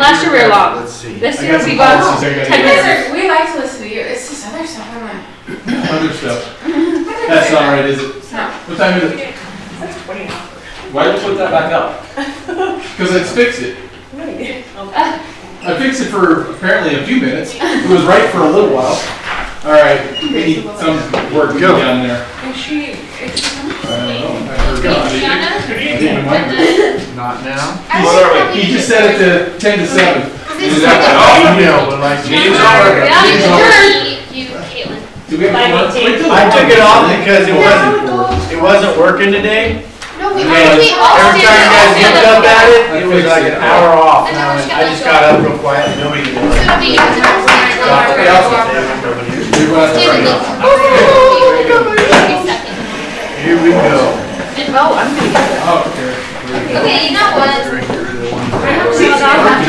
Last year we were long. Let's see. This year we got 10 minutes. We like to listen to you. It's just other stuff. I'm like, Other stuff. That's not right, is it? no. What time is it? Why did you put that back up? Because let's fix it. I fixed it for apparently a few minutes. It was right for a little while. All right, we need some work to be done there. Is she? I don't know. I forgot. Not now. He just set it to 10 to 7. Email, but like. Meeting's over. Yeah, it's adjourned. You, Caitlin. Do we have to work? Wait till I took it off because it wasn't working today. No, we And all every time you guys looked up at it, it was like an hour off. And And now I it's went, I just got up real quiet and nobody could do it. We go out there right now. Here we go. Oh, I'm gonna get it. Oh, okay. Okay, you know what? After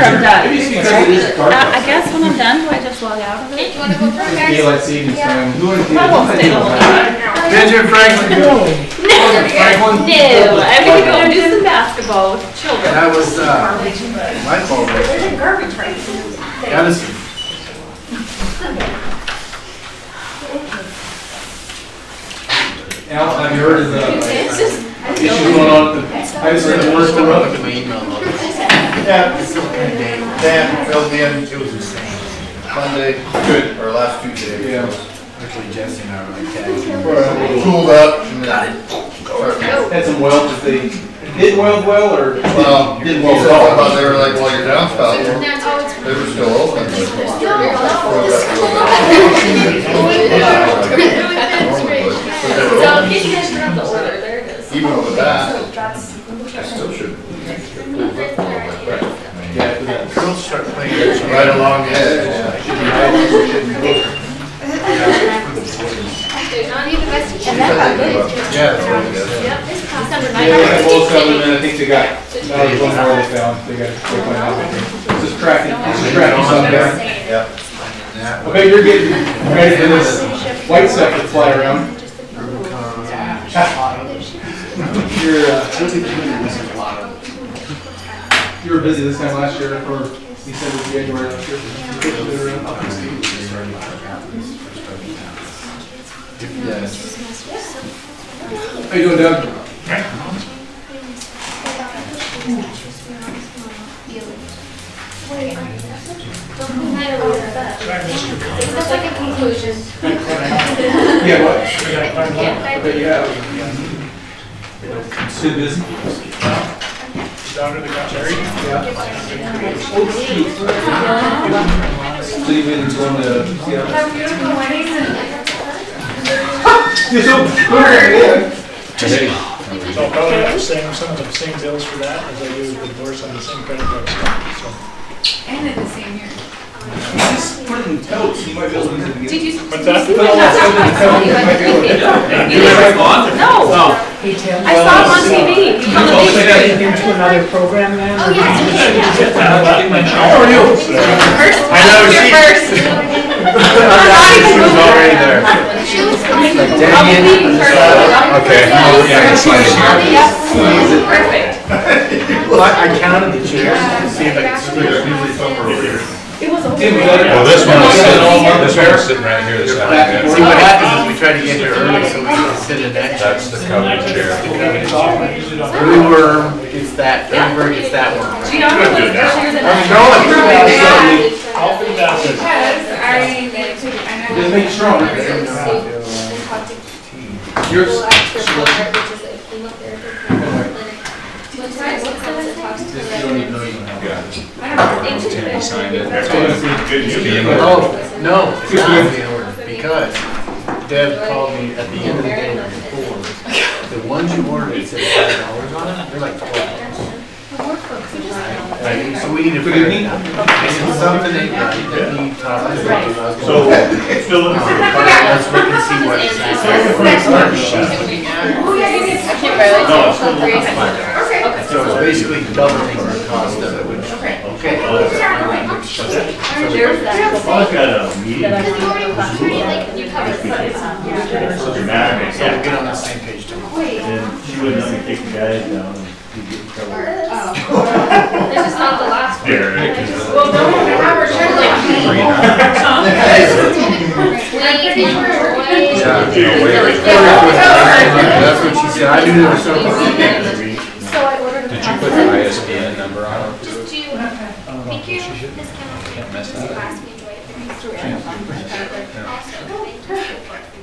I'm done. Maybe it's because it is dark. I guess when I'm done, do I just log out of Okay, it? do you wanna go through it, guys? Daylight savings time. Who would do I won't stay the whole time. Benjamin Franklin. Franklin? No, I'm gonna go do some basketball with children. That was, my fault. Addison. Al, have you heard of the issues going on at the high school in Worcester? Yeah, it's still kind of day. Dan filled me in, it was the same. Monday. Good. Or last Tuesday. Yeah. Actually, Jesse and I were like tagging. Cooled up. Got it. Had some weld that they didn't weld well or Well, didn't you weld said at all. about they were like, well, your downspout, they were still open. So, in case you guys forgot the order, there it is. Even with that, I still should. Yeah, for that. Girls start playing Right along the edge. There's not even the best. Yeah, that's what it is. Yep, this cost under Yeah, they had both of them, $9.60. and I think they got, that was one more they found. They got, they went out. Just tracking something there. Yeah. Okay, you're getting ready for this white stuff to fly around. You were busy this time last year, or December, January last year. How you doing, Doug? It's like a conclusion. Yeah, what? I bet you have. Too busy? Down to the Jerry? So you've been going to see how Have beautiful weddings and. you're so good. So I'll probably have some of the same bills for that as I do with the divorce on the same credit card stuff, so. And in the same year. Just put it in totes, you might be able to get it. Did you? What's that? Put all that stuff in the tote, you might be able to. You guys on? No, Oh. I saw him on TV. He's on the big screen. Into another program then? Oh, yeah. How are you? First, I know, you're she- first. I'm not even she was already there. She looks fine. Dang it. Okay. Yeah, it's fine. Yep. Perfect. Well, I counted the chairs to see if I could split it. Usually somewhere over here. It was over. Tim, was there. that- Well, this one is This one is sitting right here. This See, what happens is we try to get here early so we can sit in that chair. That's the covered chair. Early worm, it's that, Edinburgh gets that worm. Gianna was earlier than I'm I. going. I'll be back. Because I know. Just make it stronger. Yours. You don't even know you have. Tim signed it. Good news. Oh, no, it's not the order, because Deb called me at the end of the day before. The ones you ordered, it said $5 on it, they're like $12. Right, so we need to figure it out. It's something that need talk. So, still looking for the part. Let's look and see what it's at. Oh, yeah, you did. I can't barely No, it's tell. still Three. Okay. So it's basically doubling the cost of it, which, okay. There's that. I've got a meeting. Because you already, you covered it. So dramatic. So we'll get on the same page tomorrow. Wait. And she wouldn't let me take the guys down and he'd get in trouble. Oh. just not the last one. Derek. Well, no, have her turn like. That's what she said. I knew there was something. So I ordered a Did you put the ISBN number on it? Just do, thank you, discount. Can't mess that up. Class, we enjoy it.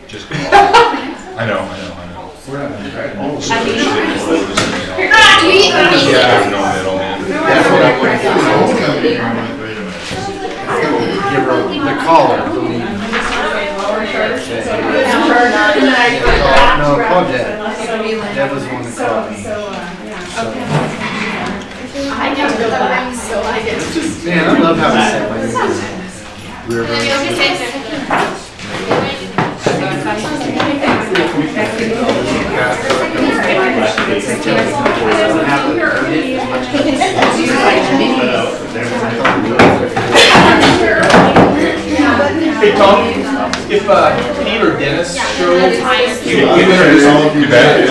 Just go. I know. We're not gonna try it. Do you Yeah, no middleman. That's what I wanted to do. Give her the collar. No, call Deb. Deb was the one that called me. I never go back, so I get. Man, I love how we said my name. River. Hey, Tom, if Pete or Dennis show, you introduce them. You bet.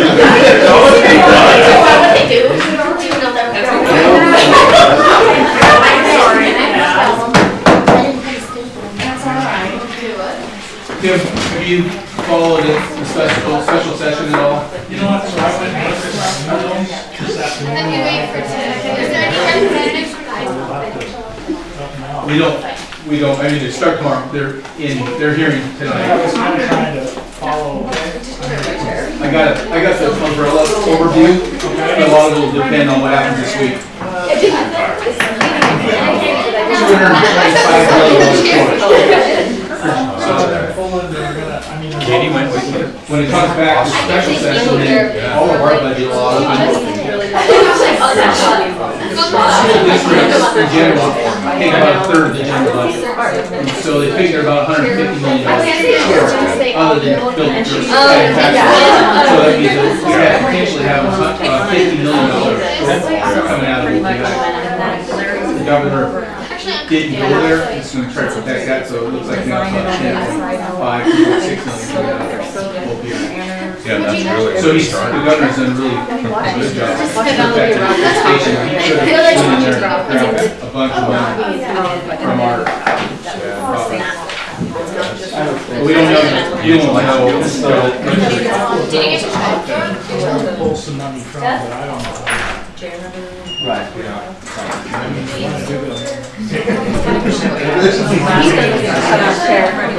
Tim, have you followed the special session at all? You know what, so I went and looked at this afternoon. Then you wait for 10. Is there any representatives from We don't, I mean, they start tomorrow, they're hearing I tonight. was kind of trying to follow. I got the umbrella overview, but a lot of it will depend on what happens this week. Katie went with you. When it comes back to special session, then all of our budget will open. School districts in general take about a third of the general budget. So they figure about $150 million other than building. So that means that we could potentially have $50 million coming out of it. The governor didn't go there, he's going to try to protect that, so it looks like now it's about 10, 5, 6 million coming out of it. Yeah, that's really. So the governor's done a really good job. Protecting the station. He could have went in there and grabbed a bunch of money from our property. But we don't know, you don't know. Did you get your check? Pull some money from, but I don't know. Right.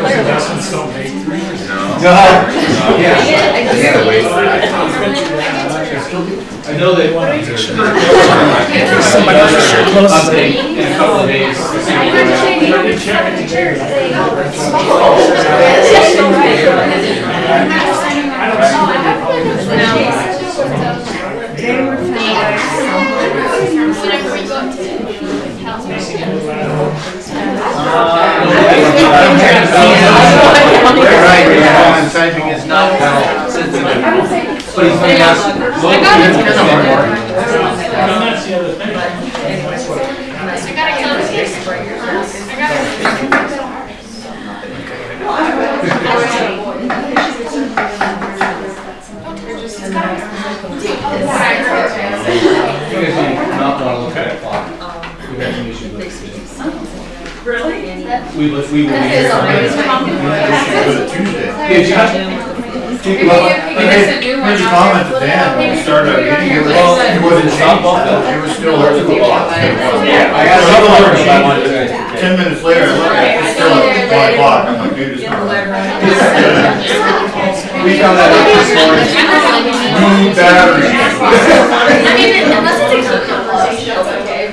Investments don't make three. No. Yeah. Yeah, wait for it. I know that update in a couple of days. Whenever we go up to Right, yeah, typing is not sensitive. But he's going to ask most people I that's the other thing. I gotta kill it. I You guys may not want to look at a clock. We have some issues with it. Really? We will be here. Tuesday. Hey, John. Take a look. Here's a comment to Dan, when we started our meeting, it wasn't changed, it was still at 2 o'clock. I got another one if I wanted to. 10 minutes later, I looked at it, it's still at 1 o'clock, I'm like, dude, it's not. We found that out this morning. New battery. mean, unless it's a good conversation, it's okay.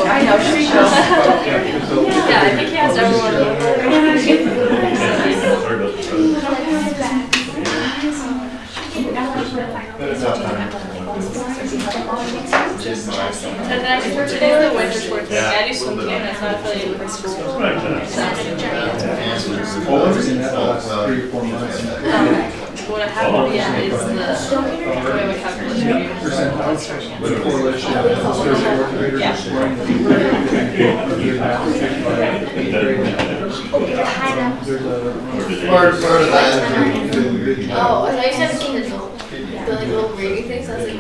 I know, she I think he has everyone. And then today's the winter sports week. I do swim team, that's not affiliated with my school. Well, three or 4 months. What happened, yeah, is the way we calculate. With a correlation of surgery motivators Yeah. scoring the there's a Part of that. Oh, I thought you said the little reading things. I was like,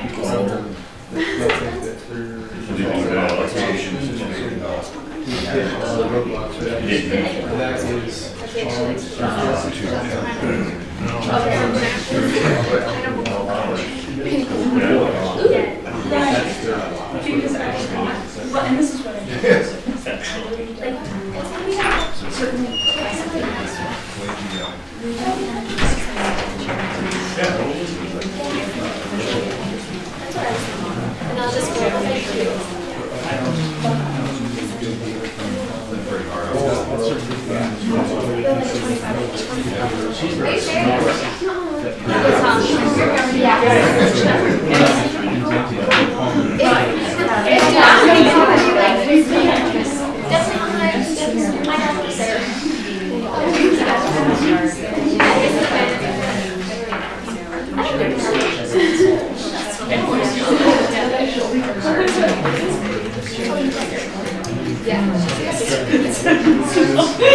And this is what I do. and I'll just go like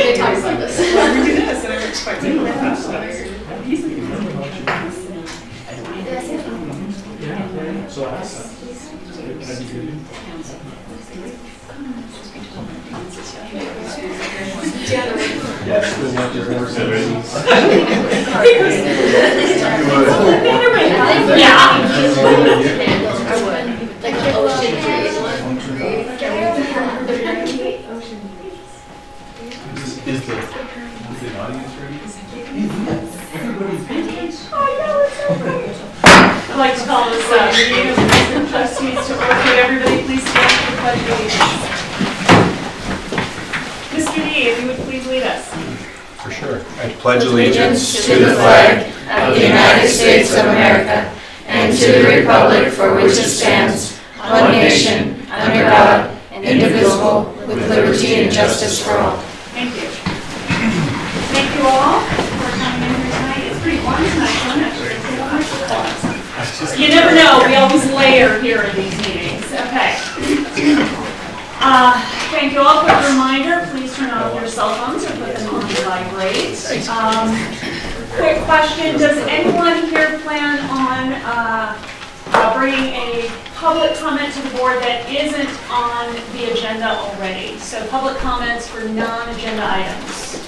they talk about this. Like the ocean Is the audience ready? I'd like to call this meeting of the trustees to order. Could everybody please stand for the pledge of allegiance? Mr. D, if you would please lead us. For sure. I pledge allegiance to the flag of the United States of America and to the republic for which it stands, one nation, under God, indivisible, with liberty and justice for all. Thank you. Thank you all for coming in here tonight. It's pretty warm tonight, isn't it? You never know, we always layer here in these meetings. Okay. Thank you all. Quick reminder, please turn off your cell phones or put them on vibrate. Quick question, does anyone here plan on bringing a public comment to the board that isn't on the agenda already? So public comments for non-agenda items.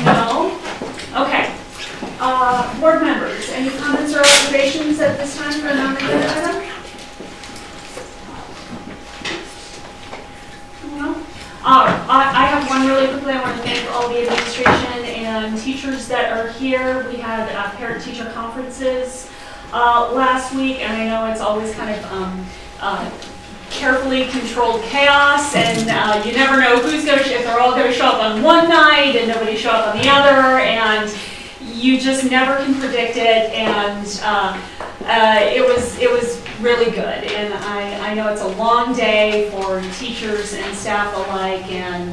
No? Okay. Board members, any comments or observations at this time for a non-agenda item? No? I have one really quickly. I want to thank all the administration and teachers that are here. We had parent-teacher conferences last week, and I know it's always kind of carefully controlled chaos, and you never know who's going to, if they're all going to show up on one night and nobody show up on the other, and you just never can predict it. And it was really good, and I know it's a long day for teachers and staff alike, and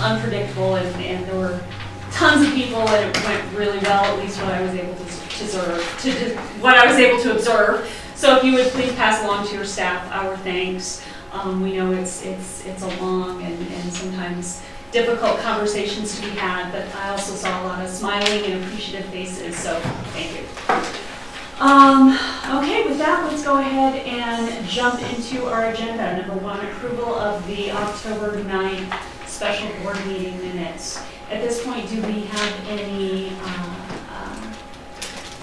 unpredictable, and there were tons of people, and it went really well, at least what I was able to observe. So if you would please pass along to your staff our thanks. We know it's a long and sometimes difficult conversations to be had, but I also saw a lot of smiling and appreciative faces, so thank you. Okay, with that, let's go ahead and jump into our agenda. Number 1, approval of the October 9th special board meeting minutes. At this point, do we have any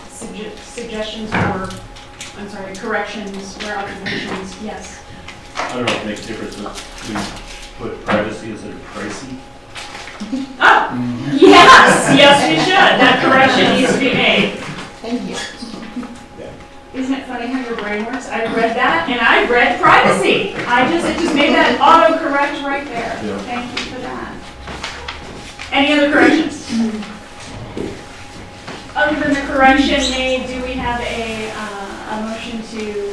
suggestions or, I'm sorry, corrections or observations? Yes. I don't know if it makes a difference if we put privacy instead of pricey. Oh, yes, yes we should. That correction needs to be made. Thank you. Isn't it funny how your brain works? I read that and I read privacy. It just made that auto-correct right there. Yeah. Thank you for that. Any other corrections? Other than the correction made, do we have a motion to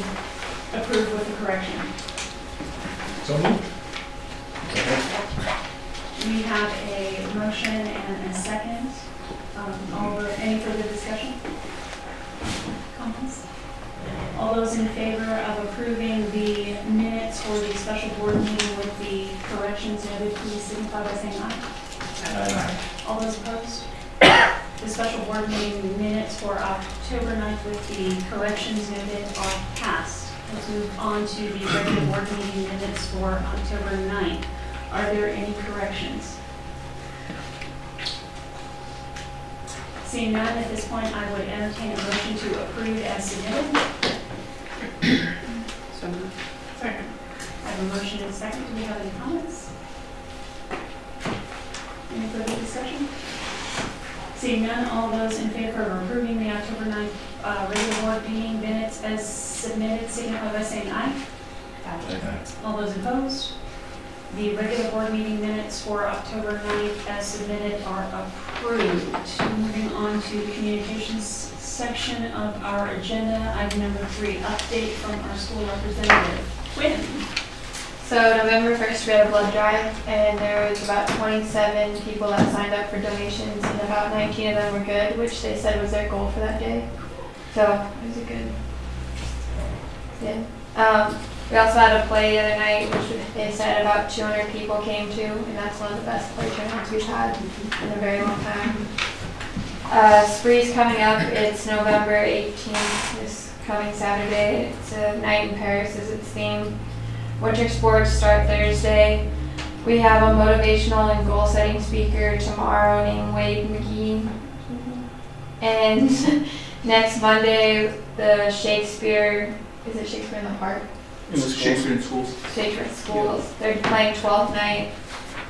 approve with the correction? So moved. We have a motion and a second. Any further discussion? Comments? All those in favor of approving the minutes for the special board meeting with the corrections noted, please signify by saying aye. Aye. All those opposed? The special board meeting minutes for October 9th with the corrections noted are passed. Let's move on to the regular board meeting minutes for October 9th. Are there any corrections? Seeing none, at this point, I would entertain a motion to approve as submitted. So moved. Second. I have a motion and a second. Do we have any comments? Any further discussion? Seeing none, all those in favor of approving the October 9th regular board meeting minutes as submitted, signify by saying aye. Aye. All those opposed? The regular board meeting minutes for October 9th as submitted are approved. Moving on to the communications section of our agenda, item number 3, update from our school representative. Quinn. So November 1st we had a blood drive and there was about 27 people that signed up for donations and about 19 of them were good, which they said was their goal for that day. So it was a good, we also had a play the other night, which they said about 200 people came to, and that's one of the best play turnouts we've had in a very long time. Spree's coming up. It's November 18th, this coming Saturday. It's a night in Paris as its theme. Winter sports start Thursday. We have a motivational and goal-setting speaker tomorrow named Wade McGee. And next Monday, the Shakespeare in the Park? It was Shakespeare in Schools. Shakespeare in Schools. They're playing 12th night.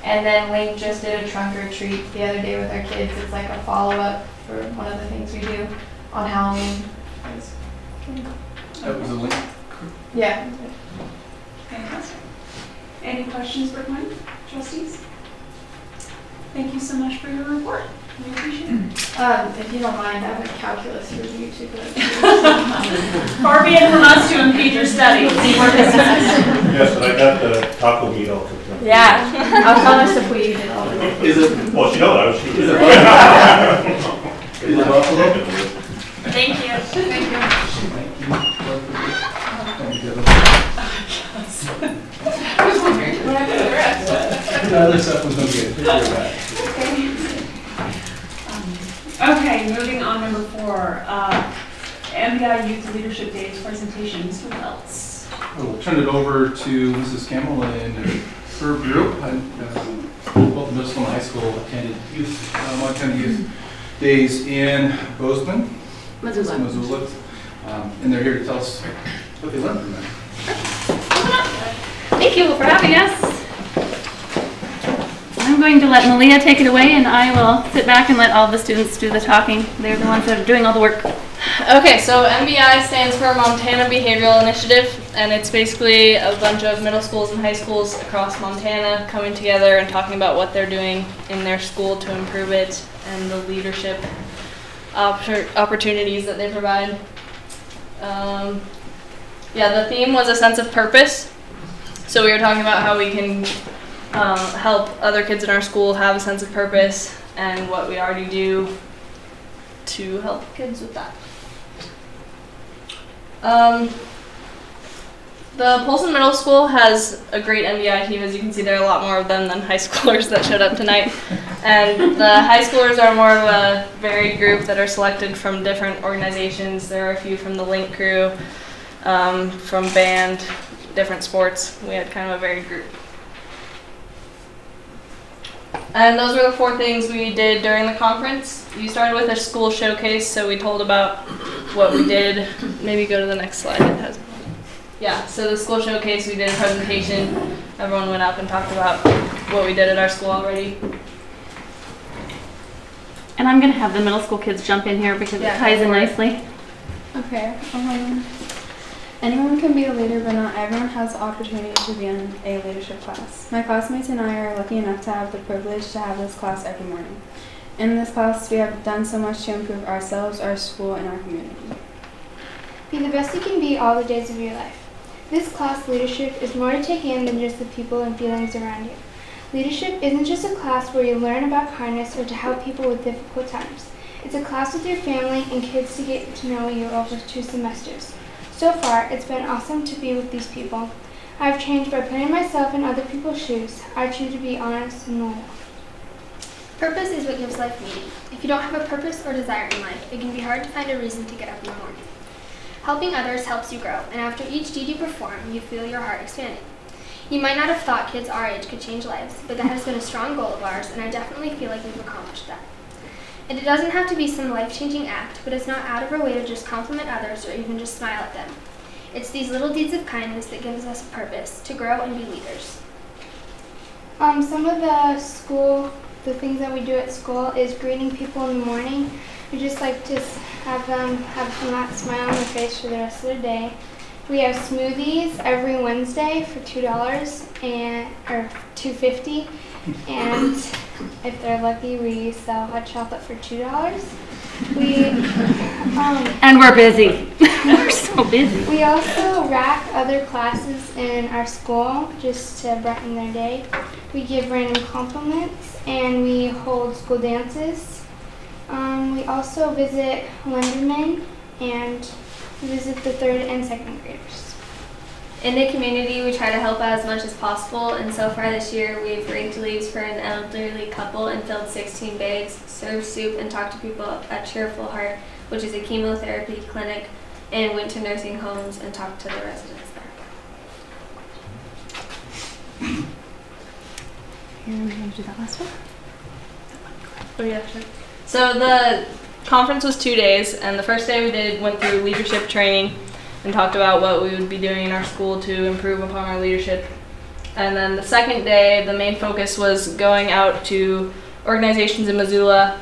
And then Link just did a trunk or treat the other day with our kids. It's like a follow-up for one of the things we do on Halloween. That was a link. Yeah. Fantastic. Any questions for Quinn, trustees? Thank you so much for your report. We appreciate it. If you don't mind, I have a calculus review to go through. Far be it from us to impede your studies. Yes, but I got the taco meat all cooked up. Yeah, I'll tell Mr. Puig and all of it. Is it? Well, she knows I was shooting. Is it buffalo? Thank you. Thank you. What happened to the rest? The other stuff was going to get figured Okay, moving on, number 4, MBI Youth Leadership Days presentation. Mr. Welts. We'll turn it over to Mrs. Campbell and her group. Both middle school and high school attended Montana Youth Days in Bozeman, Missoula. And they're here to tell us what they learned from that. Thank you for having us. I'm going to let Malia take it away, and I will sit back and let all the students do the talking. They're the ones that are doing all the work. Okay, so MBI stands for Montana Behavioral Initiative, and it's basically a bunch of middle schools and high schools across Montana coming together and talking about what they're doing in their school to improve it and the leadership opportunities that they provide. The theme was a sense of purpose. So we were talking about how we can help other kids in our school have a sense of purpose and what we already do to help kids with that. The Polson Middle School has a great MBI team. As you can see, there are a lot more of them than high schoolers that showed up tonight. And the high schoolers are more of a varied group that are selected from different organizations. There are a few from the Link crew, from band, different sports. We had kind of a varied group. And those were the 4 things we did during the conference. We started with a school showcase, so we told about what we did. Maybe go to the next slide. It has. Yeah, so the school showcase, we did a presentation. Everyone went up and talked about what we did at our school already. And I'm going to have the middle school kids jump in here because it ties in nicely. Okay. Anyone can be a leader, but not everyone has the opportunity to be in a leadership class. My classmates and I are lucky enough to have the privilege to have this class every morning. In this class, we have done so much to improve ourselves, our school, and our community. Be the best you can be all the days of your life. This class, leadership, is more to take in than just the people and feelings around you. Leadership isn't just a class where you learn about kindness or to help people with difficult times. It's a class with your family and kids to get to know you over 2 semesters. So far, it's been awesome to be with these people. I've changed by putting myself in other people's shoes. I choose to be honest and loyal. Purpose is what gives life meaning. If you don't have a purpose or desire in life, it can be hard to find a reason to get up in the morning. Helping others helps you grow, and after each deed you perform, you feel your heart expanding. You might not have thought kids our age could change lives, but that has been a strong goal of ours, and I definitely feel like we've accomplished that. And it doesn't have to be some life-changing act, but it's not out of our way to just compliment others or even just smile at them. It's these little deeds of kindness that gives us a purpose to grow and be leaders. Some of the things that we do at school is greeting people in the morning. We just like to have them have a smile on their face for the rest of their day. We have smoothies every Wednesday for $2 or $2.50, and if they're lucky, we sell hot chocolate for $2. And we're busy. We're so busy. We also rack other classes in our school just to brighten their day. We give random compliments, and we hold school dances. We also visit Lenderman and visit the 3rd and 2nd graders. In the community, we try to help out as much as possible, and so far this year, we've raked leaves for an elderly couple and filled 16 bags, served soup, and talked to people at Cheerful Heart, which is a chemotherapy clinic, and went to nursing homes and talked to the residents there. You want to do that last one? Oh yeah, sure. So the conference was 2 days, and the first day we went through leadership training and talked about what we would be doing in our school to improve upon our leadership. And then the second day, the main focus was going out to organizations in Missoula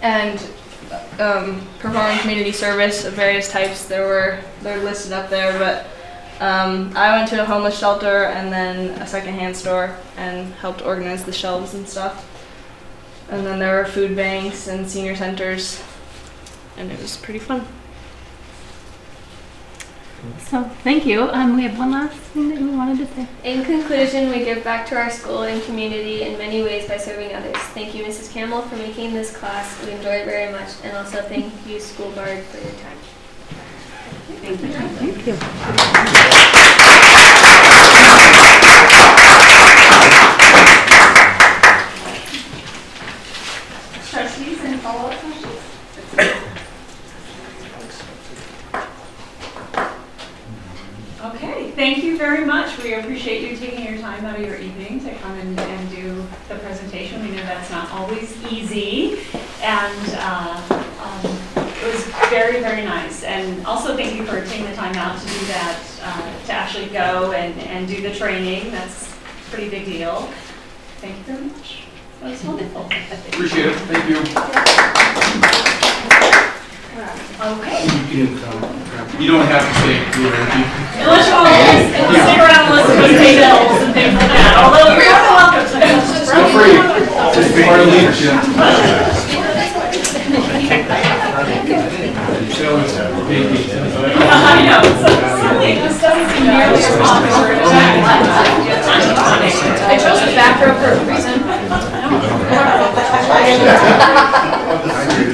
and performing community service of various types. They're listed up there, but I went to a homeless shelter and then a secondhand store and helped organize the shelves and stuff. And then there were food banks and senior centers, and it was pretty fun. So, thank you. We have one last thing that you wanted to say. In conclusion, we give back to our school and community in many ways by serving others. Thank you, Mrs. Campbell, for making this class. We enjoy it very much, and also thank you, School Board, for your time. Thank you. Thank you. Trustees, any follow-up questions? Okay, thank you very much. We appreciate you taking your time out of your evening to come and do the presentation. We know that's not always easy, and it was very, very nice. And also thank you for taking the time out to do that, to actually go and do the training. That's a pretty big deal. Thank you very much. That was wonderful. Appreciate it. Thank you. Okay. You don't have to stay. Unless you want to stick around and listen to pay bills and things like that. Although you're welcome to. Feel free. Just be part of leadership. I know. So suddenly this doesn't seem nearly as popular as I chose the back row for a reason.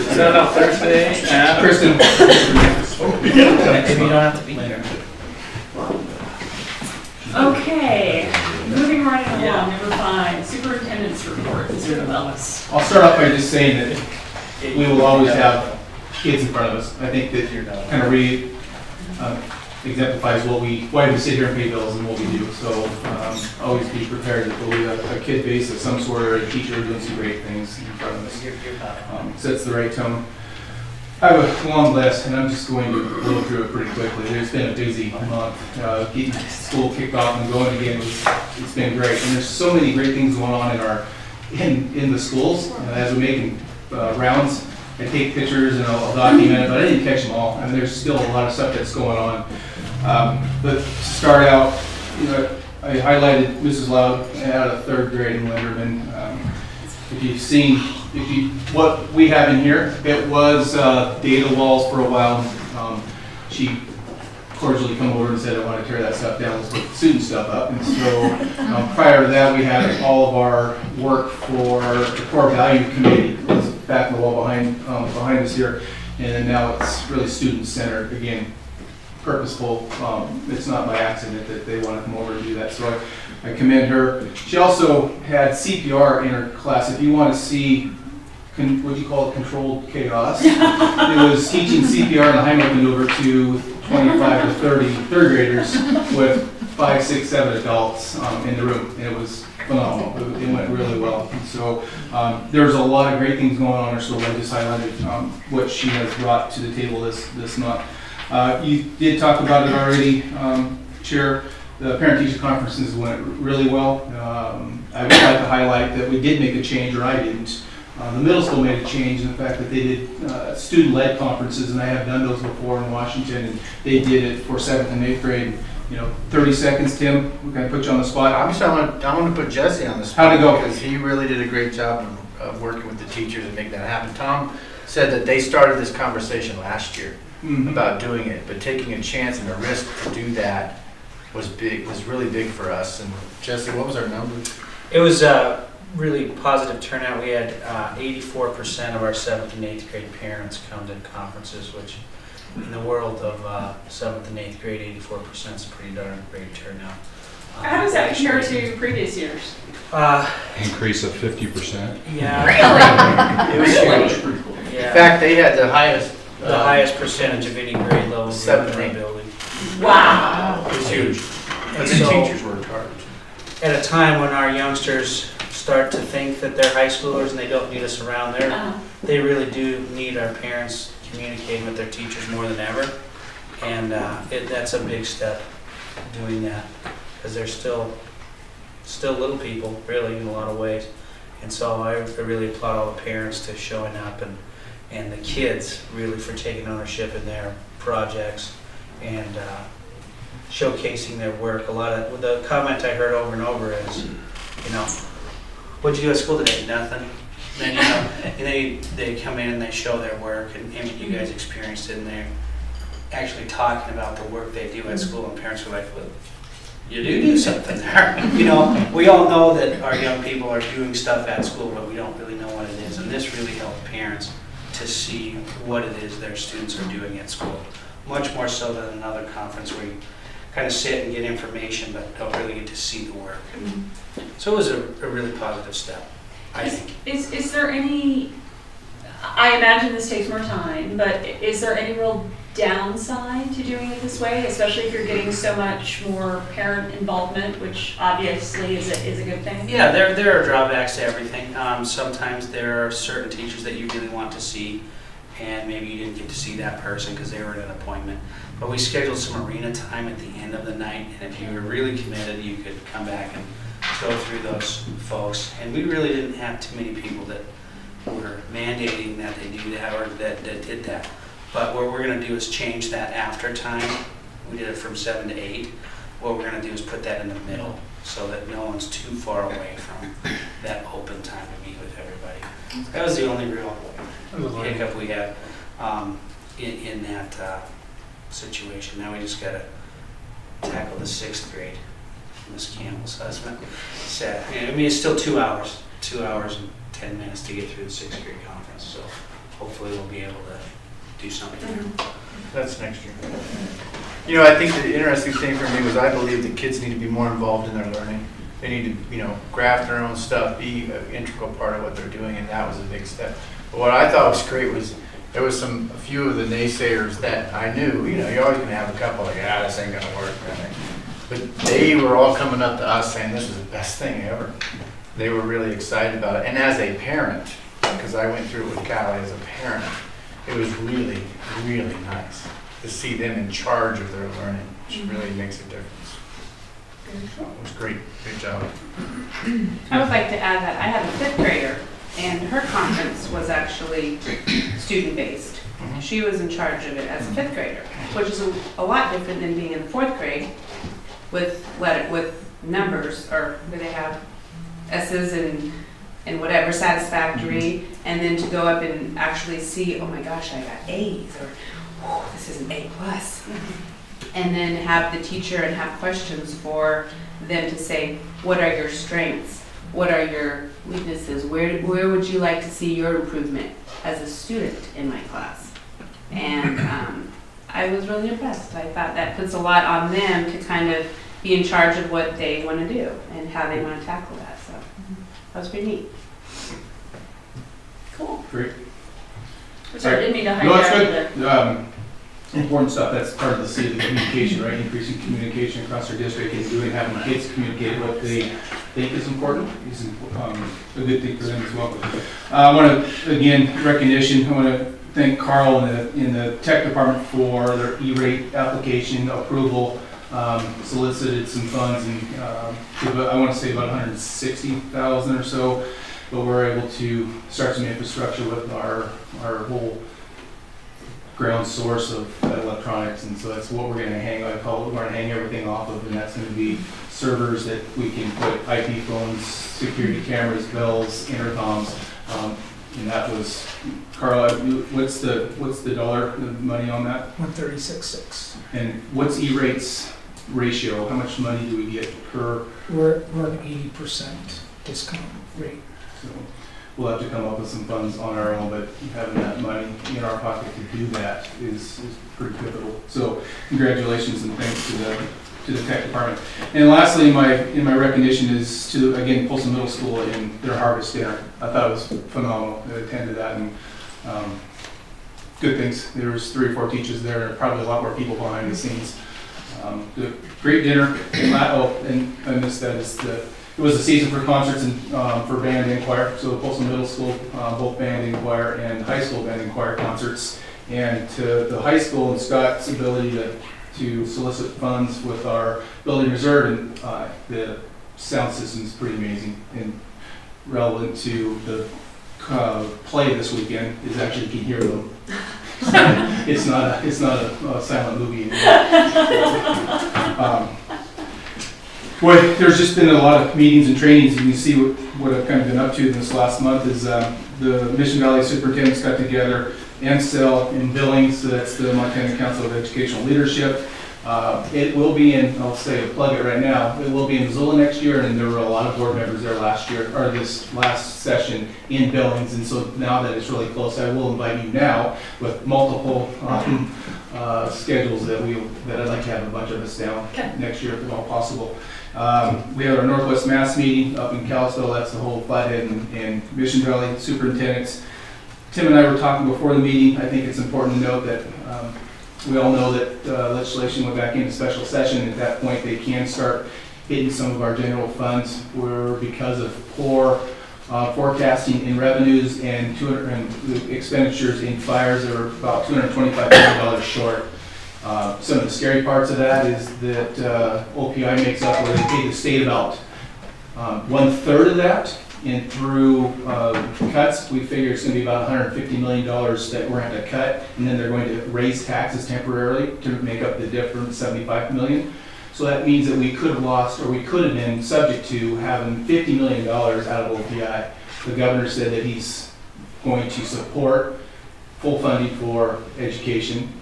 Is that on Thursday? Kristen. Maybe you don't have to be there. Okay, moving right along, number 5, superintendent's report. Mr. Ellis. I'll start off by just saying that we will always have kids in front of us. I think that kind of exemplifies why we sit here and pay bills and what we do. So always be prepared that there'll be a kid base of some sort or a teacher doing some great things in front of us. Sets the right tone. I have a long list, and I'm just going to blow through it pretty quickly. There's been a busy month. Getting school kicked off and going again, it's been great. And there's so many great things going on in the schools as we're making rounds. I take pictures and I'll document it, but I didn't catch them all. I mean, there's still a lot of stuff that's going on. But to start out, you know, I highlighted Mrs. Loud out of 3rd grade in Linderman. If you've seen, what we have in here, it was data walls for a while. She cordially come over and said, I want to tear that stuff down, let's put student stuff up. And so prior to that, we had all of our work for the core value committee was back in the wall behind us here. And now it's really student-centered, again, purposeful. It's not by accident that they want to come over and do that. So I commend her. She also had CPR in her class. If you want to see, what do you call it, controlled chaos, it was teaching CPR and the Heimlich maneuver to 25 to 30 third graders with 5, 6, 7 adults in the room. And it was phenomenal. It went really well. And so there's a lot of great things going on in her school. I just highlighted what she has brought to the table this month. You did talk about it already, Chair. The parent-teacher conferences went really well. I would like to highlight that we did make a change, or I didn't. The middle school made a change in the fact that they did student-led conferences, and I have done those before in Washington, and they did it for 7th and 8th grade. You know, 30 seconds, Tim, we're going to put you on the spot. I'm going to put Jesse on the spot. How'd it go? Because he really did a great job of working with the teachers and making that happen. Tom said that they started this conversation last year about doing it, but taking a chance and a risk to do that was really big for us. And Jesse, what was our numbers? It was a really positive turnout. We had 84% of our 7th and 8th grade parents come to conferences, which in the world of 7th and 8th grade, 84% is a pretty darn great turnout. How does that compare to previous years? Increase of 50%. Yeah. It was huge. Yeah. In fact, they had the highest percentage of any grade level 7th in and the 8th. building. Wow. It was huge. And the so, teachers worked hard. At a time when our youngsters start to think that they're high schoolers and they don't need us around there, they really do need our parents communicating with their teachers more than ever. And that's a big step, doing that, because they're still little people, really, in a lot of ways. And so I really applaud all the parents to showing up, and the kids really for taking ownership in their projects and showcasing their work. A lot of the comment I heard over and over is, you know, what'd you do at school today? Nothing. Then, you know, and they come in and they show their work, and you guys experienced it, and they're actually talking about the work they do at school, and parents are like, well, you do something there. You know, we all know that our young people are doing stuff at school, but we don't really know what it is, and this really helped parents to see what it is their students are doing at school, much more so than another conference where you kind of sit and get information, but don't really get to see the work. And so it was a really positive step, I think. Is there any, I imagine this takes more time, but is there any real downside to doing it this way, especially if you're getting so much more parent involvement, which obviously is a good thing? Yeah, there are drawbacks to everything. Sometimes there are certain teachers that you really want to see, and maybe you didn't get to see that person because they were at an appointment. But we scheduled some arena time at the end of the night, and if you were really committed, you could come back and go through those folks. And we really didn't have too many people that were mandating that they do that or that did that. But what we're going to do is change that after time. We did it from 7 to 8. What we're going to do is put that in the middle so that no one's too far away from that open time to meet with everybody. That was the only real hiccup we had in that situation. Now we just got to tackle the 6th grade. Miss Campbell's husband said, I mean, it's still 2 hours and 10 minutes to get through the 6th grade conference. So hopefully we'll be able to do something. That's next year. You know, I think the interesting thing for me was I believe that kids need to be more involved in their learning. They need to, you know, graft their own stuff, be an integral part of what they're doing, and that was a big step. But what I thought was great was there was a few of the naysayers that I knew, you know, you're always going to have a couple like, this ain't going to work. Right? But they were all coming up to us saying this was the best thing ever. They were really excited about it. And as a parent, because I went through it with Callie as a parent, it was really, really nice to see them in charge of their learning, which really makes a difference. So it was great. Good job. I would like to add that I have a 5th grader and her conference was actually student-based. She was in charge of it as a 5th grader, which is a lot different than being in the 4th grade with numbers, or where they have S's and whatever, satisfactory, and then to go up and actually see, oh my gosh, I got A's, or oh, this is an A+. And then have the teacher and have questions for them to say, what are your strengths? What are your weaknesses? Where would you like to see your improvement as a student in my class? And I was really impressed. I thought that puts a lot on them to kind of be in charge of what they want to do and how they want to tackle that. So that was pretty neat. Cool. Great. Sorry, I didn't mean to No, that's hijack good. Important stuff. That's part of the C of the communication, right? Increasing communication across our district and having kids communicate what they think is important is a good thing for them as well. I want to, again, recognition. I want to thank Carl in the tech department for their E-rate application approval. Solicited some funds, and I want to say about 160,000 or so, but we're able to start some infrastructure with our whole ground source of electronics, and so that's what we're going to hang. I call it, we're going to hang everything off of, and that's going to be servers that we can put IP phones, security cameras, bells, intercoms, and that was Carl. What's the dollar money on that? 136.6. And what's E-rate's ratio? How much money do we get per? We're an 80% discount rate. So we'll have to come up with some funds on our own, but having that money in our pocket to do that is pretty pivotal. So congratulations and thanks to the tech department. And lastly, in my recognition is to, again, Folsom Middle School in their harvest dinner. I thought it was phenomenal. I attended that, and good things. There was 3 or 4 teachers there, and probably a lot more people behind the scenes. Great dinner. And I missed that. It was the season for concerts and for band and choir. So Folsom Middle School, both band and choir, and high school band and choir concerts. And to the high school and Scott's ability to solicit funds with our building reserve, and the sound system is pretty amazing and relevant to the play this weekend. Is actually you can hear them. It's not a silent movie anymore. Boy, there's just been a lot of meetings and trainings. You can see what I've kind of been up to this last month is the Mission Valley superintendents got together, ANSEL in Billings, so that's the Montana Council of Educational Leadership. It will be in, I'll say, plug it right now, it will be in Missoula next year, and there were a lot of board members there last year, or this last session in Billings, and so now that it's really close, I will invite you now with multiple schedules that I'd like to have a bunch of us down next year if at all possible. We have our Northwest Mass meeting up in Kalispell. That's the whole Flathead and Mission Valley superintendents. Tim and I were talking before the meeting. I think it's important to note that we all know that legislation went back into special session. At that point, they can start hitting some of our general funds where, because of poor forecasting in revenues and expenditures in fires, they were about $225 million short. Some of the scary parts of that is that OPI makes up where they pay the state about 1/3 of that, and through cuts, we figure it's going to be about $150 million that we're going to cut, and then they're going to raise taxes temporarily to make up the difference, $75 million. So that means that we could have lost, or we could have been subject to having $50 million out of OPI. The governor said that he's going to support full funding for education,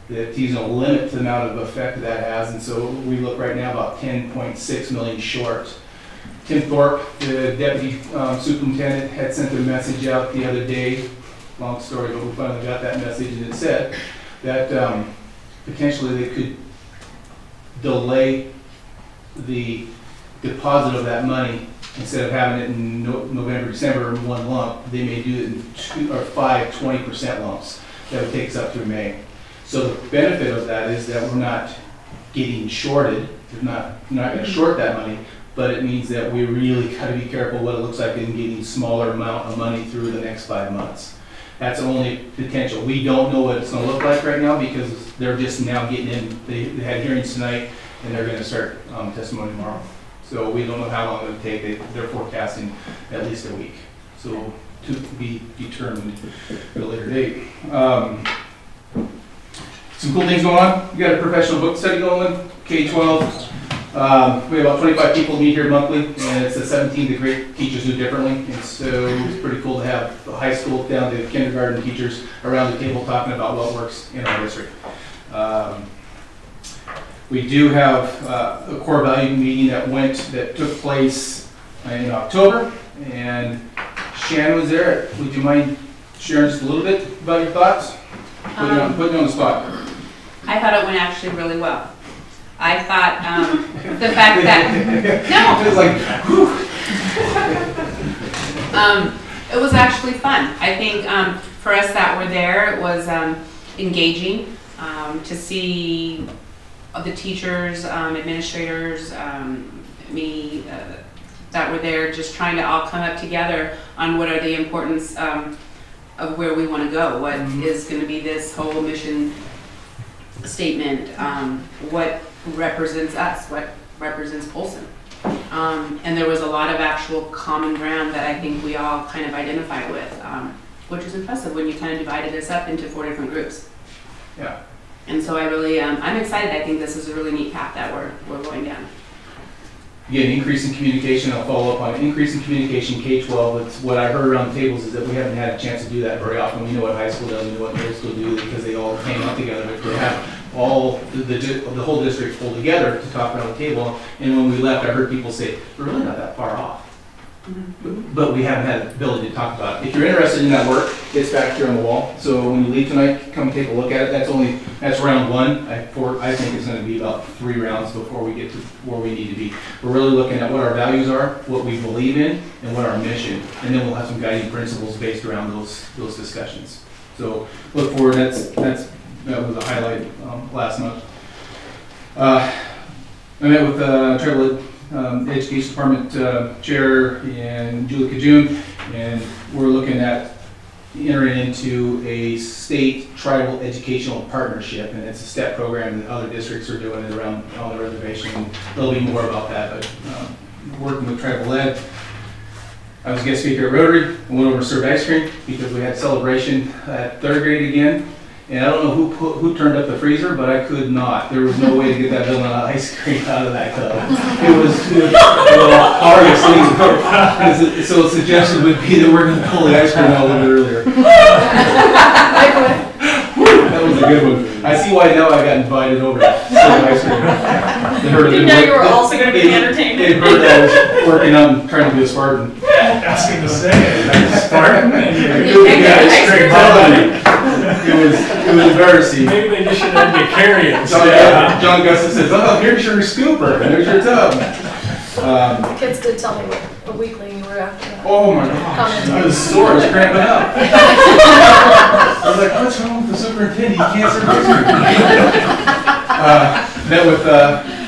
that he's going to limit the amount of effect that has, and so we look right now about 10.6 million short. Tim Thorpe, the deputy superintendent, had sent a message out the other day, long story, but we finally got that message, and it said that potentially they could delay the deposit of that money. Instead of having it in November, December in one lump, they may do it in 2 or 5 20% lumps. That would take us up through May. So the benefit of that is that we're not getting shorted. We're not going to short that money, but it means that we really got to be careful what it looks like in getting smaller amount of money through the next 5 months. That's only potential. We don't know what it's going to look like right now because they're just now getting in. They had hearings tonight, and they're going to start testimony tomorrow. So we don't know how long it'll take. They're forecasting at least a week. So to be determined at a later date. Some cool things going on. We got a professional book study going, K-12. We have about 25 people meet here monthly, and it's the 17th of great teachers do differently. And so it's pretty cool to have the high school down to kindergarten teachers around the table talking about what works in our district. We do have a core value meeting that took place in October, and Shannon was there. Would you mind sharing just a little bit about your thoughts? Putting you on the spot. I thought it went actually really well. I thought the fact that no, it was like, it was actually fun. I think for us that were there, it was engaging to see the teachers, administrators, me that were there, just trying to all come up together on what are the importance of where we want to go. What is going to be this whole mission statement? What represents us? What represents Polson? And there was a lot of actual common ground that I think we all kind of identify with, which is impressive when you kind of divided this up into 4 different groups. Yeah. And so I really, I'm excited. I think this is a really neat path that we're going down. Again, increase in communication. I'll follow up on it. Increase in communication, K-12. It's what I heard around tables is that we haven't had a chance to do that very often. We know what high school does, we know what middle school do because they all hang out together. But to have all the whole district pull together to talk around the table, and when we left, I heard people say, we're really not that far off. But we haven't had the ability to talk about it. If you're interested in that work, it's back here on the wall. So when you leave tonight, come take a look at it. That's round 1. I think it's going to be about 3 rounds before we get to where we need to be. We're really looking at what our values are, what we believe in, and what our mission. And then we'll have some guiding principles based around those discussions. So look forward. That was a highlight last month. I met with Trevor Education Department Chair and Julie Kajun, and we're looking at entering into a state tribal educational partnership, and it's a STEP program that other districts are doing around on the reservation. There'll be more about that, but working with Tribal Ed. I was guest speaker at Rotary. I went over to serve ice cream because we had celebration at 3rd grade again. And I don't know who turned up the freezer, but I could not. There was no way to get that villain ice cream out of that cup. It was the hardest thing. So a suggestion would be that we're going to pull the ice cream out a little bit earlier. That was a good one. I see why now I got invited over to serve ice cream. Didn't know you were also going to be the entertainment. They heard I was working on trying to be a Spartan. Asking to say it. Spartan? It was embarrassing. Maybe they just should have you carry it. John Gustin says, "Oh, here's your scooper, and there's your tub." The kids did tell me what a weakling you were after that. Oh my gosh, I was sore, I was cramping up. I was like, what's wrong with the superintendent? He can't serve ice cream. Met with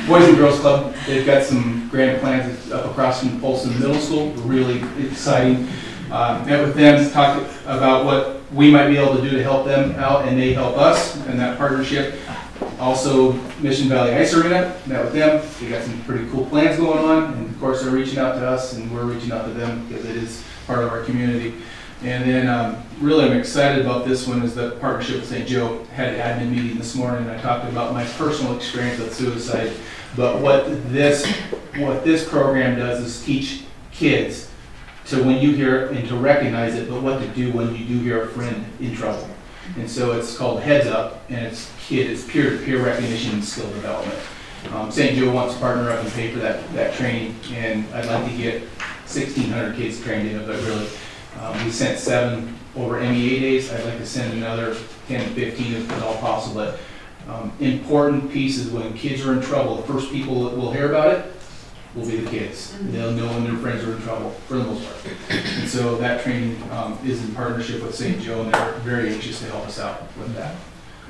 Boys and Girls Club. They've got some grand plans up across from Polson Middle School. Really exciting. Met with them, talked about what we might be able to do to help them out, and they help us in that partnership. Also, Mission Valley Ice Arena, met with them. They got some pretty cool plans going on, and of course they're reaching out to us, and we're reaching out to them because it is part of our community. And then really I'm excited about this one is the partnership with St. Joe. Had an admin meeting this morning, and I talked about my personal experience with suicide. But what this program does is teach kids to when you hear and to recognize it, but what to do when you do hear a friend in trouble. And so it's called Heads Up, and it's peer-to-peer recognition and skill development. St. Joe wants to partner up and pay for that training, and I'd like to get 1,600 kids trained in it, but really, we sent 7 over MEA days. I'd like to send another 10, 15 if at all possible. But important pieces when kids are in trouble, the first people that will hear about it will be the kids. They'll know when their friends are in trouble, for the most part. And so that training is in partnership with St. Joe, and they're very anxious to help us out with that.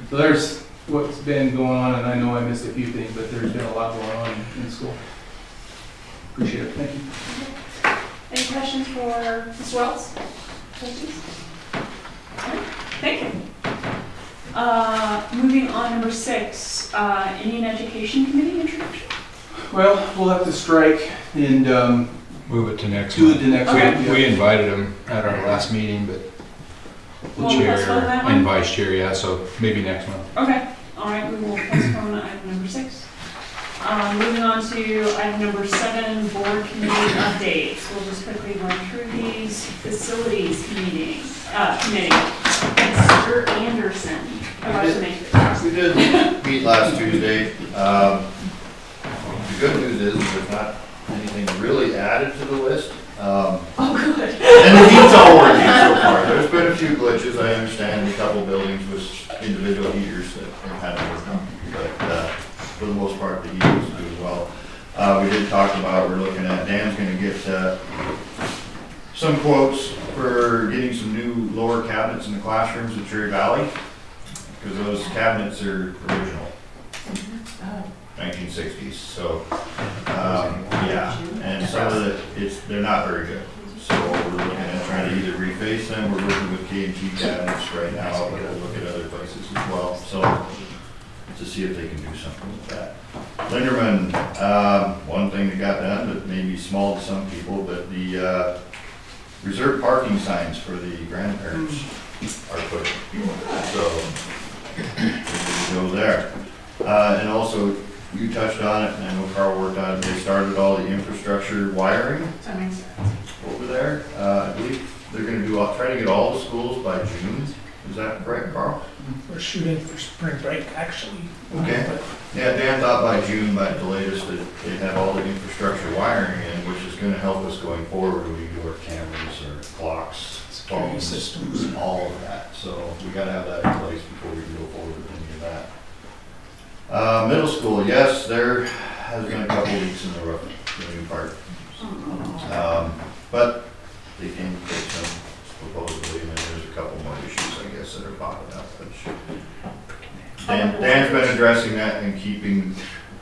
So there's what's been going on, and I know I missed a few things, but there's been a lot going on in school. Appreciate it. Thank you. Any questions for Ms. Wells? Thank you. Moving on, number 6, Indian Education Committee introduction. Well, we'll have to strike and Move it to next Do it month. to next Okay. week. We invited him at our last meeting, but the We'll chair postpone that one? and vice chair, yeah, so maybe next month. Okay, all right, we will postpone item number 6. Moving on to item number 7, board committee updates. We'll just quickly run through these. Facilities committee. Mr. Anderson. We did meet last Tuesday. The good news is there's not anything really added to the list. Oh, good. And the heat's all working so far. There's been a few glitches, I understand, in a couple buildings with individual heaters that haven't worked on. But for the most part, the heaters do well. We did talk about, we're looking at, Dan's gonna get some quotes for getting some new lower cabinets in the classrooms at Cherry Valley, because those cabinets are original. 1960s, so yeah, and some of they're not very good. So we're looking at trying to either reface them. We're working with K&T cabinets right now, but we'll look at other places as well. So to see if they can do something with that. Linderman, one thing that got done that may be small to some people, but the reserved parking signs for the grandparents are put in. So we go there. And also, you touched on it, and I know Carl worked on it. They started all the infrastructure wiring over there. I believe they're going to try to get all the schools by June. Is that correct, Carl? We're shooting for spring break, actually. Okay. Yeah, Dan thought by June, by the latest, that they'd have all the infrastructure wiring in, which is going to help us going forward when we do our cameras or clocks, phones, systems, all of that. So we got to have that in place before we can go forward with any of that. Middle school, yes, there has been a couple leaks in the roof, the new part. But they came to fix them supposedly, and then there's a couple more issues, I guess, that are popping up. Which Dan's been addressing that and keeping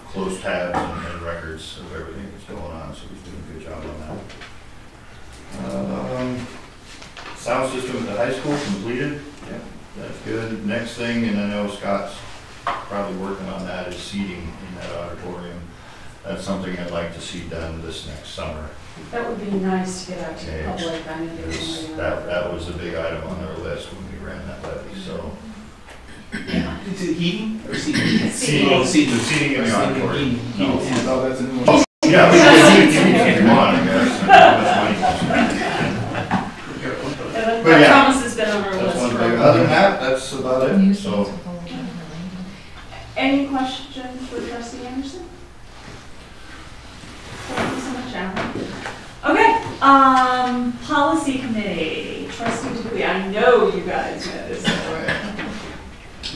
close tabs and records of everything that's going on, so he's doing a good job on that. Sound system at the high school completed. Yeah, that's good. Next thing, and I know Scott's probably working on that, is seating in that auditorium. That's something I'd like to see done this next summer. That would be nice to get out to the public. I know that was a big item on our list when we ran that levy, so. Is it heating or seating? Seating. Seating. Seating in the auditorium. Heating. Oh, that's a new one. Yeah, we can heat if you want, I guess. But that promise has been on our that's list one for thing. a Other while. than that, that's about it, so. Any questions for Trustee Anderson? Thank you so much, Alan. Okay, policy committee, Trustee Dupuy, I know you guys met this.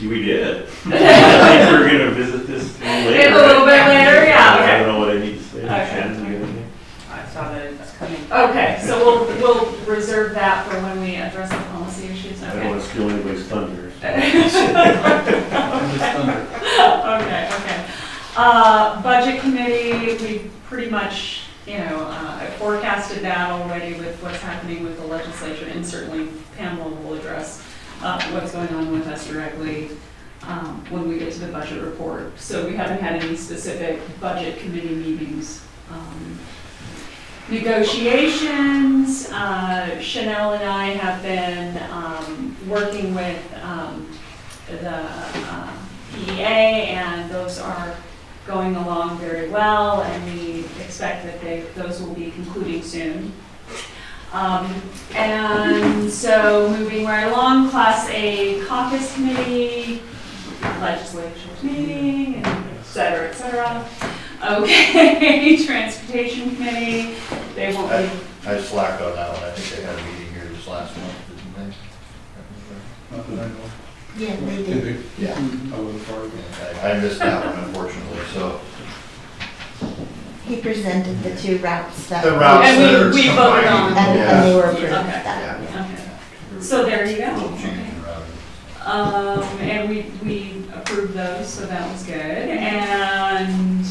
We did. I think we're gonna visit this later. A little bit later, yeah, I okay. don't know what I need to say. Okay. Shannon, you got anything? I saw that it's coming. Okay, so we'll reserve that for when we address the policy issues, I don't okay? want to steal anybody's thunder. Okay. Budget committee, we pretty much, forecasted that already with what's happening with the legislature, and certainly Pamela will address what's going on with us directly when we get to the budget report. So we haven't had any specific budget committee meetings. Negotiations, Chanel and I have been working with the PEA, and those are going along very well, and we expect that those will be concluding soon. And so moving right along, Class A caucus committee, legislature's meeting, and et cetera, et cetera. Okay, transportation committee, they won't be. I slacked on that one. I think they had a meeting here this last month, didn't they? Not that I know. Yeah, they did. Yeah. I wasn't part of it. I missed that one, unfortunately, so. He presented the two routes that. The routes And that are we voted on them. And they were approved. Okay. Okay. So there you go. And we approved those, so that was good. And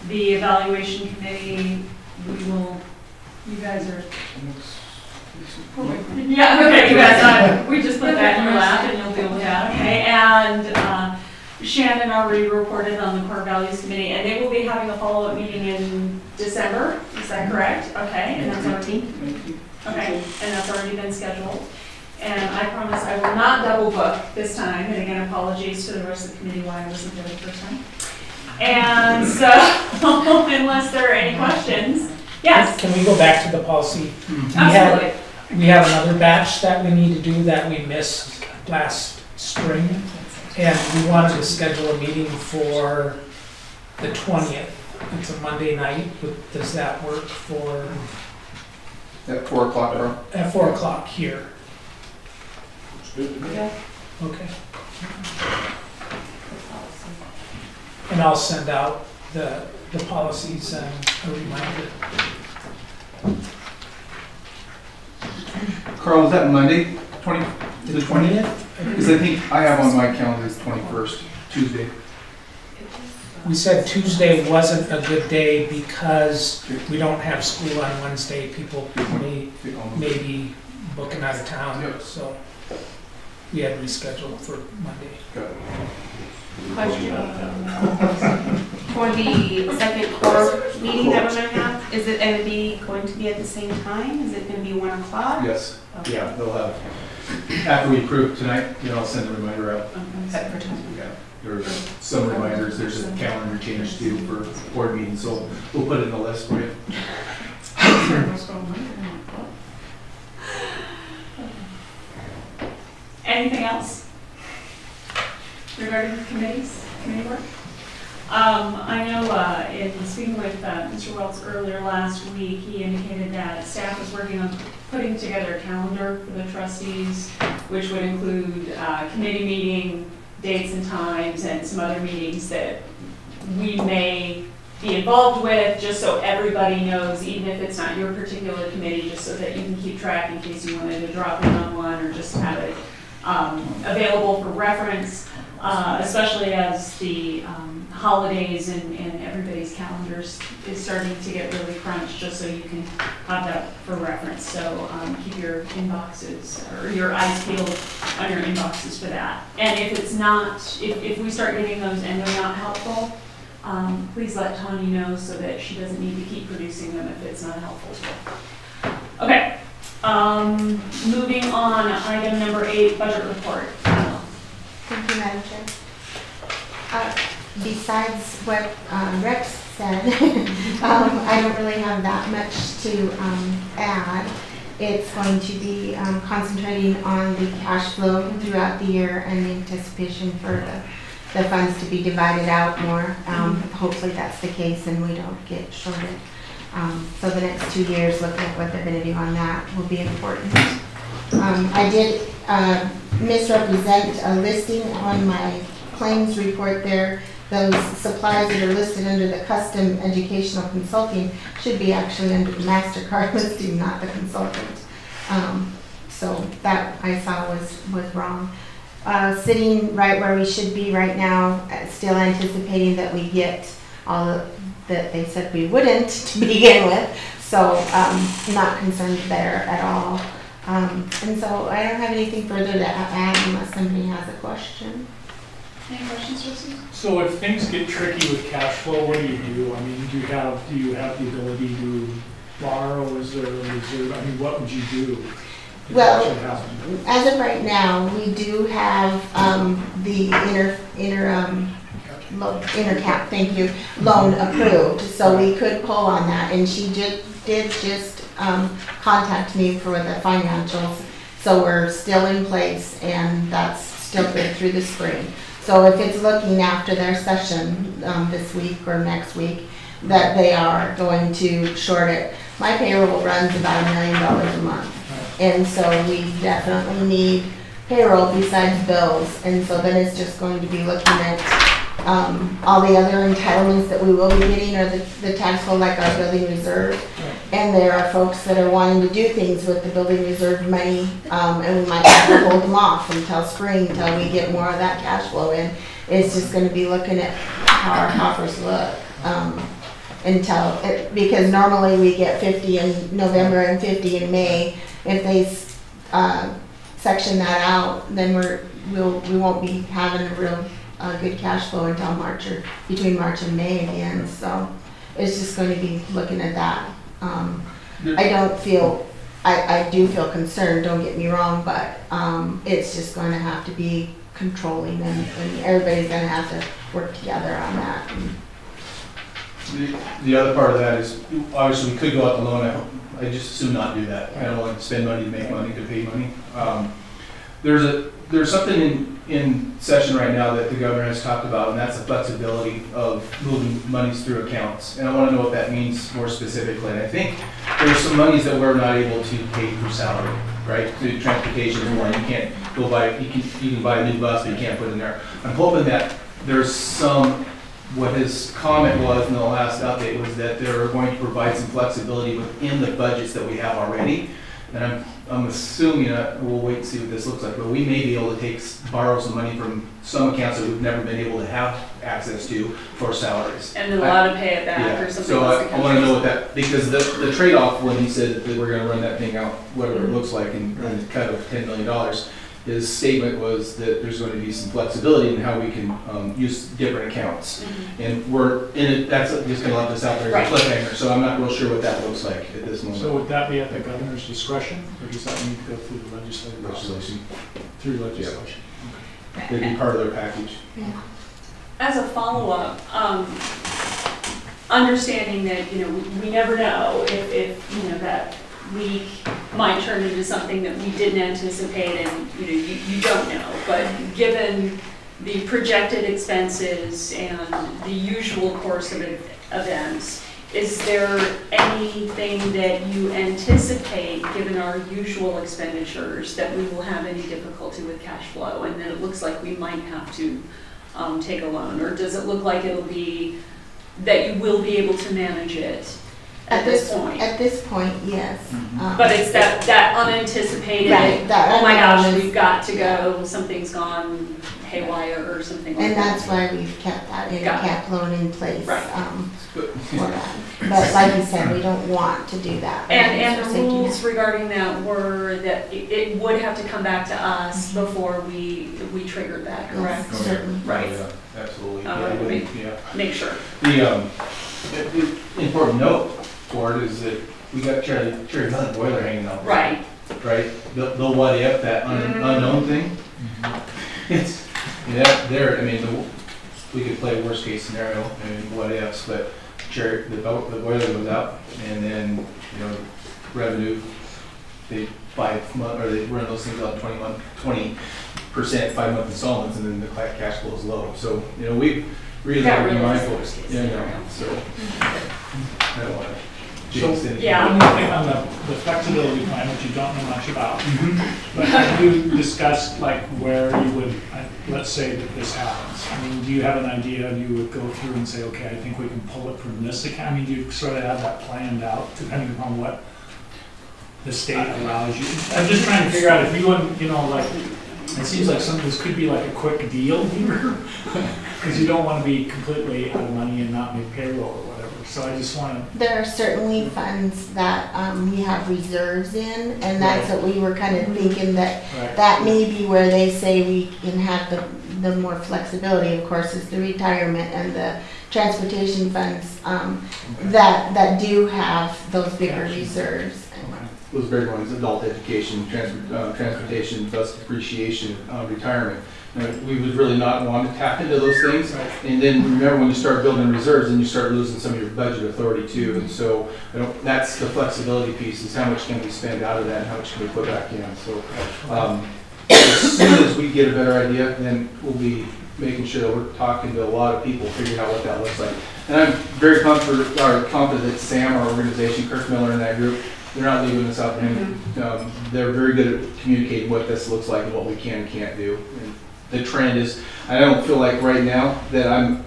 the evaluation committee, you guys are. Yeah, okay, you guys, we just put that in your lap and you'll deal with that, okay? And Shannon already reported on the core values committee, and they will be having a follow-up meeting in December. Is Is that correct? Okay, and that's already, okay, and that's already been scheduled. And I promise I will not double book this time, and again, apologies to the rest of the committee why I wasn't there the first time. And so, unless there are any questions, yes? Can we go back to the policy? Absolutely. We have another batch that we need to do that we missed last spring. And we wanted to schedule a meeting for the 20th. It's a Monday night. Does that work for? At 4 o'clock, bro? At 4 o'clock here. Yeah. Okay. And I'll send out the policies and a reminder. Carl, is that Monday, the 20th? Because I think I have on my calendar the 21st, Tuesday. We said Tuesday wasn't a good day because we don't have school on Wednesday. People may be booking out of town, so we had rescheduled for Monday. Question. For the second core meeting that we're going to have, is it going to be at the same time? Is it going to be 1 o'clock? Yes. Okay. Yeah, they'll have. After we approve tonight, then I'll send a reminder out. Set for time. Yeah. There are some reminders. There's a calendar change too for board meetings, so we'll put it in the list for you. Anything else regarding the committee work? I know in speaking with Mr. Wells earlier last week, he indicated that staff was working on putting together a calendar for the trustees, which would include committee meeting dates and times and some other meetings that we may be involved with, just so everybody knows, even if it's not your particular committee, just so that you can keep track in case you wanted to drop in on one or just have it available for reference, especially as the holidays and everybody's calendars is starting to get really crunched, just so you can have that for reference. So keep your inboxes or your eyes peeled on your inboxes for that. And if it's not, if we start getting those and they're not helpful, please let Tanya know so that she doesn't need to keep producing them if it's not helpful to her. Okay. Moving on, item number 8, budget report. Thank you, Madam Chair. Besides what Rex said, I don't really have that much to add. It's going to be concentrating on the cash flow throughout the year and the anticipation for the funds to be divided out more. Hopefully that's the case and we don't get shorted. So the next 2 years, looking at what they're going to do on that will be important. I did misrepresent a listing on my claims report there. Those supplies that are listed under the custom educational consulting should be actually under the MasterCard listing, not the consultant. So that I saw was wrong. Sitting right where we should be right now, still anticipating that we get all that they said we wouldn't to begin with. So not concerned there at all. And so I don't have anything further to add unless somebody has a question. Any questions, Rosie? So if things get tricky with cash flow, what do you do? I mean, do you have the ability to borrow? Is there a reserve? I mean, what would you do? Well, as of right now, we do have the intercap, thank you, loan approved, so we could pull on that. And she did just contact me for the financials, so we're still in place, and that's still good through the spring. So if it's looking after their session this week or next week, that they are going to short it. My payroll runs about $1 million a month. And so we definitely need payroll besides bills. And so then it's just going to be looking at all the other entitlements that we will be getting, or the tax flow, like our building reserve. And there are folks that are wanting to do things with the building reserve money, and we might have to hold them off until spring, until we get more of that cash flow in. It's just going to be looking at how our coffers look. Because normally we get 50 in November and 50 in May. If they section that out, then we won't be having a real good cash flow until March, or between March and May again. So it's just going to be looking at that I don't feel, I do feel concerned, don't get me wrong, but it's just going to have to be controlling, and everybody's going to have to work together on that. The other part of that is, obviously, we could go out the loan. I just assume not do that. I don't like to spend money to make money, to pay money. There's something in session right now that the governor has talked about, and that's the flexibility of moving monies through accounts. And I want to know what that means more specifically. And I think there's some monies that we're not able to pay through salary, right? Through transportation is one. You can't go buy, you can buy a new bus, but you can't put it in there. I'm hoping that there's some, what his comment was in the last update was that they're going to provide some flexibility within the budgets that we have already. And I'm assuming, we'll wait and see what this looks like, but we may be able to borrow some money from some accounts that we've never been able to have access to for salaries. And then allow to pay it back or something. So I want to know what that, because the trade-off when he said that we're going to run that thing out, whatever it looks like, and cut of $10 million, his statement was that there's going to be some flexibility in how we can use different accounts. And we're in it, that's just going to let us out there as a cliffhanger, so I'm not real sure what that looks like at this moment. So would that be at the governor's discretion, or does that need to go through the legislative process? Through legislation. Yeah. They'd be part of their package. Yeah. As a follow-up, understanding that, we never know if that week might turn into something that we didn't anticipate, and you don't know. But given the projected expenses and the usual course of events, is there anything that you anticipate, given our usual expenditures, that we will have any difficulty with cash flow, and that it looks like we might have to take a loan? Or does it look like it'll be that you will be able to manage it at this point? At this point, yes. But it's that unanticipated, oh my gosh, we've got to go, something's gone haywire or something like that. And that's why we've kept that cap loan in place for that. But like you said, we don't want to do that. And the rules regarding that were that it would have to come back to us before we triggered that, correct? Certainly. Right. Yeah, absolutely. Make sure. The important note for it is that we got Cherry Valley boiler hanging out. Right. Right. The what if, that unknown thing. It's I mean, we could play worst case scenario and what ifs, but the boiler goes out, and then revenue, they 5 month, or they run those things out 20% 5-month installments, and then the cash flow is low. So we really got to be mindful. So I don't want to. So, one thing on the flexibility plan, which you don't know much about, but have you discussed where you would, let's say that this happens? I mean, do you have an idea you would go through and say, okay, I think we can pull it from this account? I mean, do you sort of have that planned out depending upon what the state allows you? I'm just trying to figure out if you wouldn't, it seems like some of this could be like a quick deal here, because you don't want to be completely out of money and not make payroll or whatever. So I just want to. There are certainly funds that we have reserves in, and that's what we were kind of thinking that that may be where they say we can have the more flexibility. Of course, is the retirement and the transportation funds that do have those bigger reserves. Those big ones: adult education, transportation, bus depreciation, retirement. We would really not want to tap into those things. And then remember, when you start building reserves, then you start losing some of your budget authority too. And so that's the flexibility piece: is how much can we spend out of that, and how much can we put back in. So as soon as we get a better idea, then we'll be making sure that we're talking to a lot of people, figuring out what that looks like. And I'm very confident that Sam, our organization, Kirk Miller, and that group, they're not leaving us out there. They're very good at communicating what this looks like and what we can and can't do. And the trend is, I don't feel like right now that I'm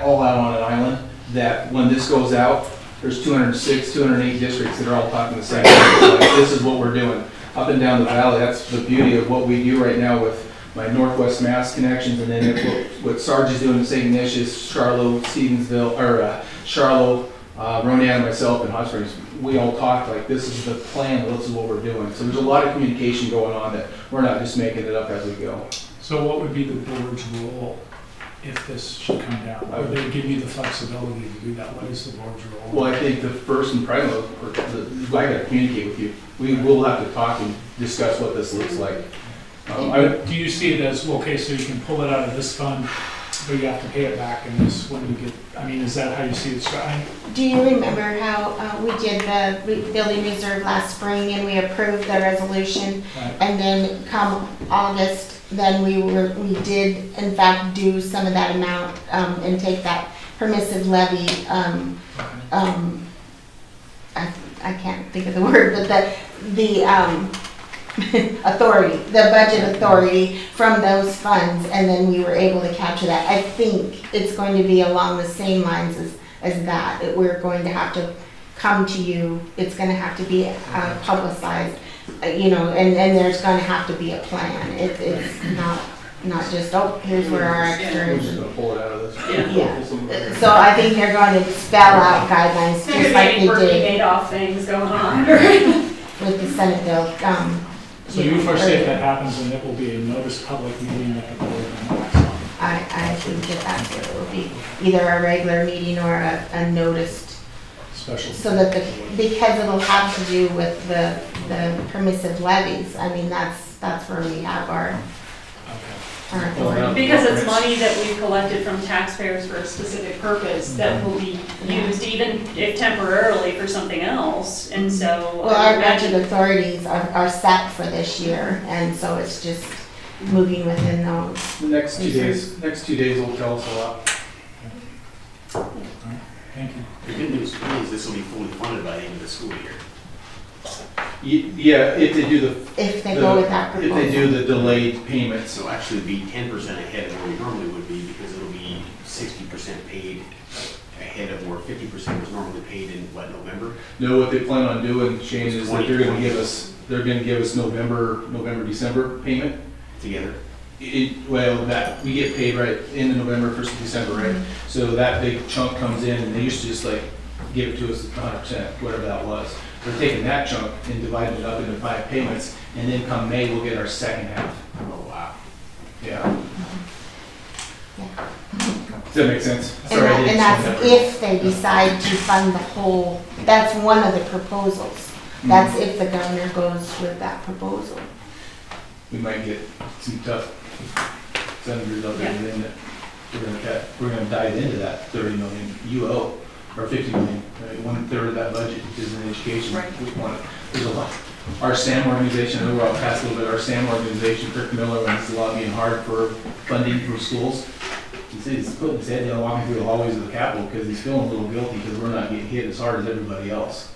all out on an island, that when this goes out, there's 206, 208 districts that are all talking the same thing. Like, this is what we're doing. Up and down the valley, that's the beauty of what we do right now with my Northwest Mass connections, and then what Sarge is doing in St. Ignatius, Charlotte, Stevensville, or Charlotte, Ronan, myself, and Hot Springs. We all talk like this is the plan, this is what we're doing. So there's a lot of communication going on that we're not just making it up as we go. So what would be the board's role if this should come down? Or they give you the flexibility to do that? What is the board's role? Well, I think the first and primary, I gotta communicate with you. We will have to talk and discuss what this looks like. Do you see it as, okay, so you can pull it out of this fund, but you have to pay it back in this when you get, I mean, is that how you see it? Do you remember how we did the building reserve last spring and we approved the resolution? Right. And then come August, then we did in fact do some of that amount and take that permissive levy, I can't think of the word, but the authority, the budget authority from those funds, and then we were able to capture that. I think it's going to be along the same lines as that we're going to have to come to you. It's going to have to be publicized, you know, and there's going to have to be a plan. It's not just, oh, here's where our extra is. We're just going to pull it out of this. Yeah. So I think they're going to spell out guidelines just like they did Madoff things going on. with the Senate bill. So you foresee if that happens, then it will be a notice public meeting that the board will act on? I think that it will be either a regular meeting or a noticed. Special. So that because it'll have to do with the permissive levies. I mean, that's where we have our authority. Because it's money that we've collected from taxpayers for a specific purpose that will be used even if temporarily for something else, and so. Well, our budget authorities are set for this year, and so it's just moving within those. The next 2 days will tell us a lot. Thank you. The good news for me is this will be fully funded by the end of the school year. Yeah, if they do go with that proposal. If they do the delayed payments. So actually it'll be 10% ahead of where we normally would be, because it'll be 60% paid ahead of where 50% was normally paid in, what, November? No, what they plan on doing, Shane, is that they're gonna give us November, December payment. Together? That we get paid right in the November, 1st of December, right? So that big chunk comes in, and they used to just like give it to us 100%, whatever that was. They're taking that chunk and dividing it up into 5 payments, and then come May, we'll get our second half. Oh, wow. Yeah. Does that make sense? And that's if they decide to fund the whole, that's one of the proposals. That's if the governor goes with that proposal. We might get some tough senators up there then that we're gonna dive into that 30 million you owe, or 50 million, right? 1/3 of that budget is in education. Right. There's a lot. Our SAM organization, I know we're out past a little bit, our SAM organization, Kirk Miller, when he's lobbying hard for funding for schools, he's putting his head down, walking through the hallways of the Capitol because he's feeling a little guilty because we're not getting hit as hard as everybody else.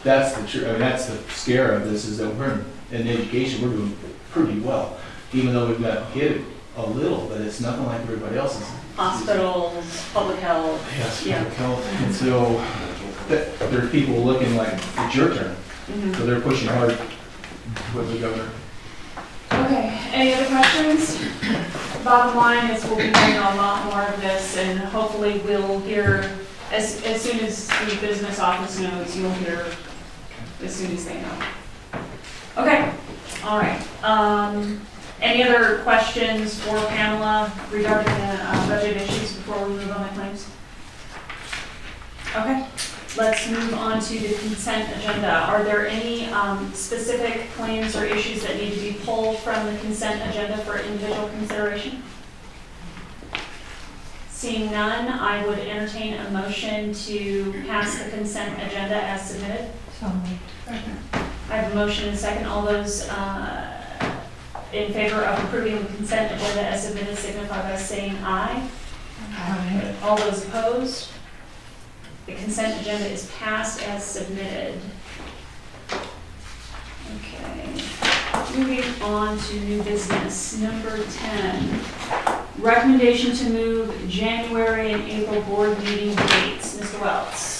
That's the truth. I mean, that's the scare of this, is that we're in education, we're doing pretty well, even though we've got hit a little, but it's nothing like everybody else's. Hospitals, public health. Yes, yeah. public health. And so there are people looking like it's your turn. So they're pushing hard with the governor. Okay, any other questions? Bottom line is we'll be hearing a lot more of this, and hopefully we'll hear, as soon as the business office knows, you'll hear as soon as they know. Okay, all right. Any other questions for Pamela regarding the budget issues before we move on to claims? Okay, let's move on to the consent agenda. Are there any specific claims or issues that need to be pulled from the consent agenda for individual consideration? Seeing none, I would entertain a motion to pass the consent agenda as submitted. So moved. I have a motion and a second. All those in favor of approving the consent agenda as submitted signify by saying aye. Aye. All those opposed? The consent agenda is passed as submitted. Okay. Moving on to new business. Number 10. Recommendation to move January and April board meeting dates. Mr. Welts.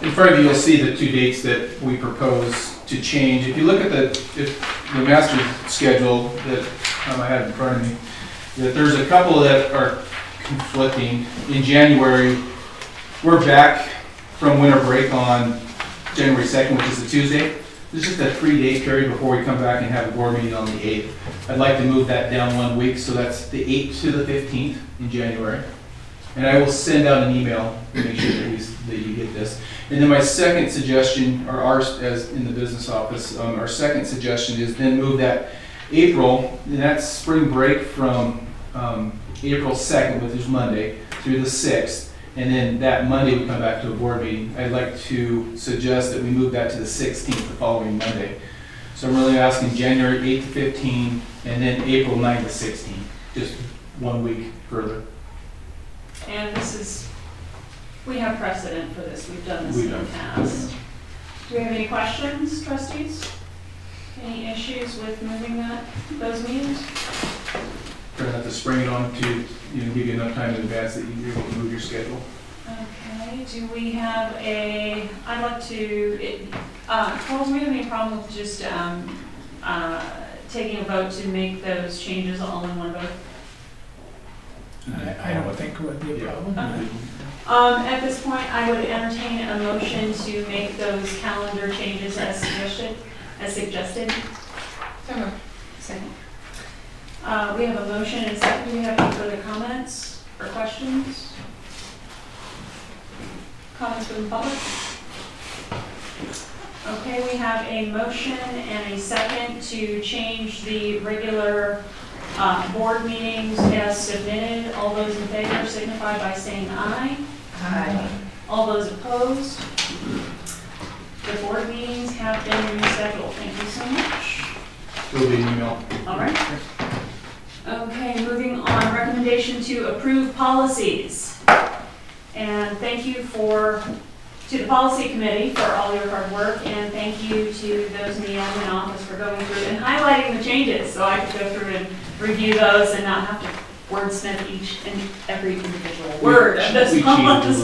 In front of you, you'll see the 2 dates that we propose to change. If you look at the master schedule that I have in front of me, that there's a couple that are conflicting. In January, we're back from winter break on January 2nd, which is a Tuesday. It's just a 3-day period before we come back and have a board meeting on the 8th. I'd like to move that down 1 week, so that's the 8th to the 15th in January. And I will send out an email to make sure that you get this. And then my second suggestion, or ours as in the business office, our second suggestion is then move that April, and that's spring break from April 2nd, which is Monday, through the 6th. And then that Monday we come back to a board meeting. I'd like to suggest that we move that to the 16th, the following Monday. So I'm really asking January 8th to 15, and then April 9th to 16, just 1 week further. And this is, we have precedent for this. We've done this in the past. Do we have any questions, trustees? Any issues with moving those meetings? Try not to spring it on to give you enough time in advance that you're able to move your schedule. Okay, do we have I'd like to, Charles, do we have any problem with just taking a vote to make those changes all in one vote? I don't think it would be a problem. Okay. At this point, I would entertain a motion to make those calendar changes as suggested. Second. We have a motion and a second. Do we have any further comments or questions? Comments from the public? Okay, we have a motion and a second to change the regular board meetings as submitted. All those in favor signify by saying aye. Aye. All those opposed? The board meetings have been rescheduled. Thank you so much. There'll be an email. All right. Okay, moving on. Recommendation to approve policies. And thank you to the policy committee for all your hard work, and thank you to those in the admin office for going through and highlighting the changes so I could go through and review those and not have to wordsmith each and every individual word of this policy.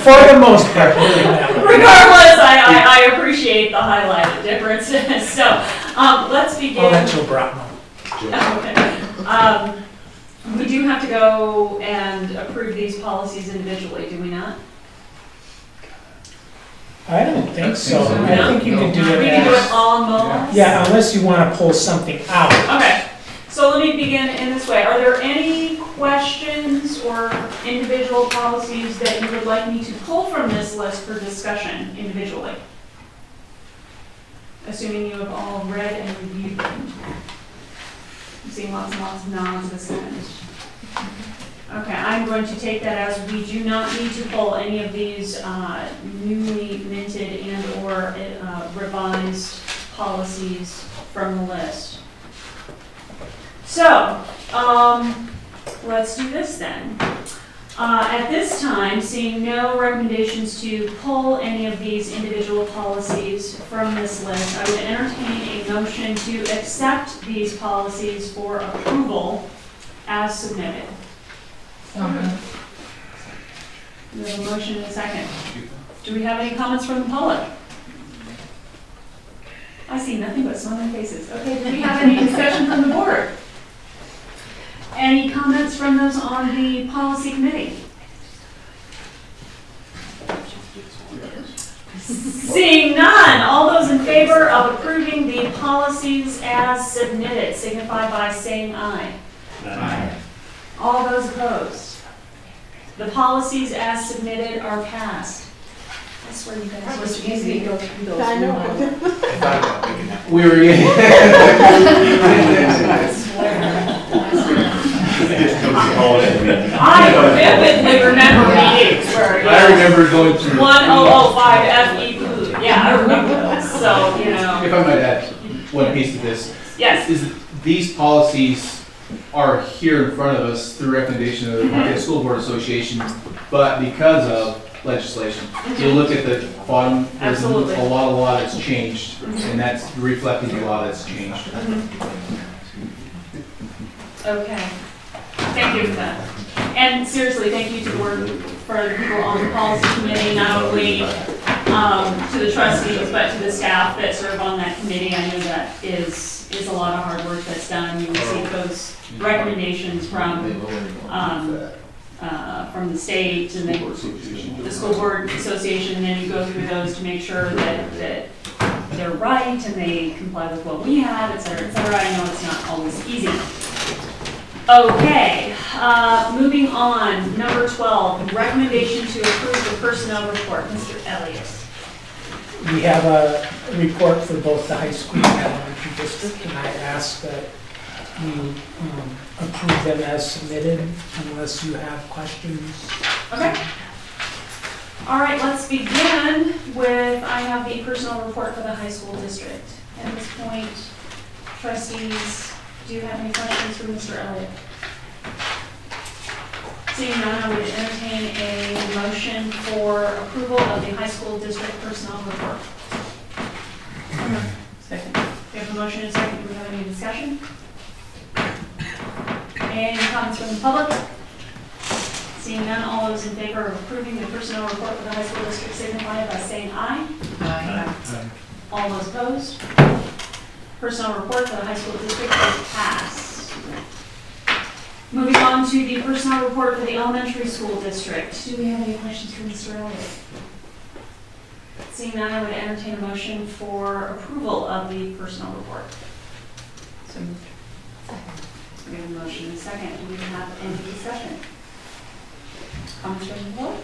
For the most part. Regardless, I appreciate the highlighted differences. So let's begin. Oh, that's your Bratmo. Okay. We do have to go and approve these policies individually, do we not? I don't think so. I think you can do it. We can do it all in moles? Yeah, unless you want to pull something out. Okay. So let me begin in this way. Are there any questions or individual policies that you would like me to pull from this list for discussion individually? Assuming you have all read and reviewed them. I'm seeing lots and lots of nods this end. Okay, I'm going to take that as we do not need to pull any of these newly minted and or revised policies from the list. So, let's do this then. At this time, seeing no recommendations to pull any of these individual policies from this list, I would entertain a motion to accept these policies for approval as submitted. We have a motion and a second. Do we have any comments from the public? I see nothing but smiling faces. Okay, do we have any discussion from the board? Any comments from those on the policy committee? Seeing none, all those in favor of approving the policies as submitted signify by saying aye. Aye. All those opposed? The policies as submitted are passed. I swear you guys are so easy to go through those. I know. We were I vividly remember meetings where I remember going through 1005 FE. Yeah, I remember those. So, you know. If I might add one piece to this. Yes. Is that these policies are here in front of us through recommendation of the Marquette School Board Association, but because of legislation. You look at the bottom, there's a lot that's changed, and that's reflecting a lot that's changed. Okay. Thank you for that. And seriously, thank you to for the people on the policy committee, not only to the trustees, but to the staff that serve on that committee. I know that is a lot of hard work that's done. You receive those recommendations from the state and then the school board association, and then you go through those those to make sure that they're right and they comply with what we have, et cetera, et cetera. I know it's not always easy. Okay, moving on, number 12, recommendation to approve the personnel report. Mr. Elliott. We have a report for both the high school and elementary district, and I ask that you approve them as submitted unless you have questions. Okay. All right, let's begin with, I have the personnel report for the high school district. At this point, trustees, do you have any questions for Mr. Elliott? Seeing none, I would entertain a motion for approval of the high school district personnel report. Second. We have a motion and a second. Do we have any discussion? Any comments from the public? Seeing none, all those in favor of approving the personnel report for the high school district signify by saying aye. Aye. All those opposed? Personnel report for the high school district is passed. Moving on to the personnel report for the elementary school district. Do we have any questions for Mr. Elliott? Seeing none, I would entertain a motion for approval of the personnel report. So moved. We have a motion and a second. Do we have any discussion? Comments from the board?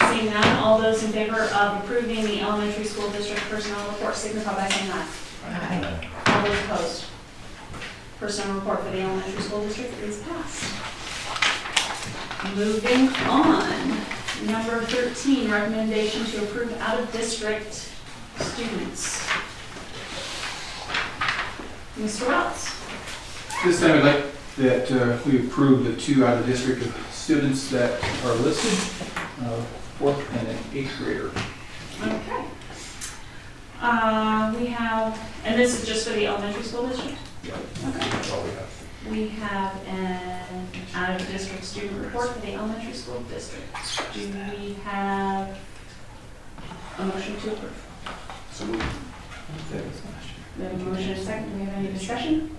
Seeing none, all those in favor of approving the elementary school district personnel report signify by saying aye. Aye. All those opposed? Personnel report for the elementary school district is passed. Moving on, number 13, recommendation to approve out-of-district students. Mr. Wells. This time I'd like that we approve the 2 out-of-district students that are listed, 4th and an 8th grader. Okay. We have, and this is just for the elementary school district? Yeah. Okay. That's all we have. We have an out-of-district student report for the elementary school district. Do we have a motion to approve? So moved. We have a motion and a second. Do we have any discussion?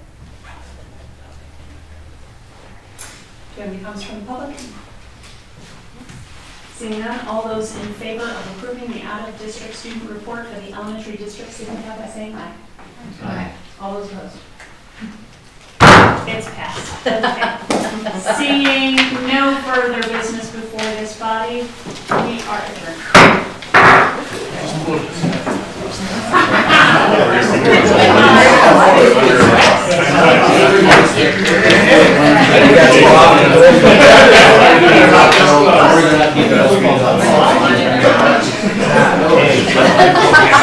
Do you have any comments from the public? Seeing none, all those in favor of approving the out-of-district student report for the elementary district signify by saying aye. Aye. All those opposed? It's passed. Okay. Seeing no further business before this body, we are adjourned. Hey.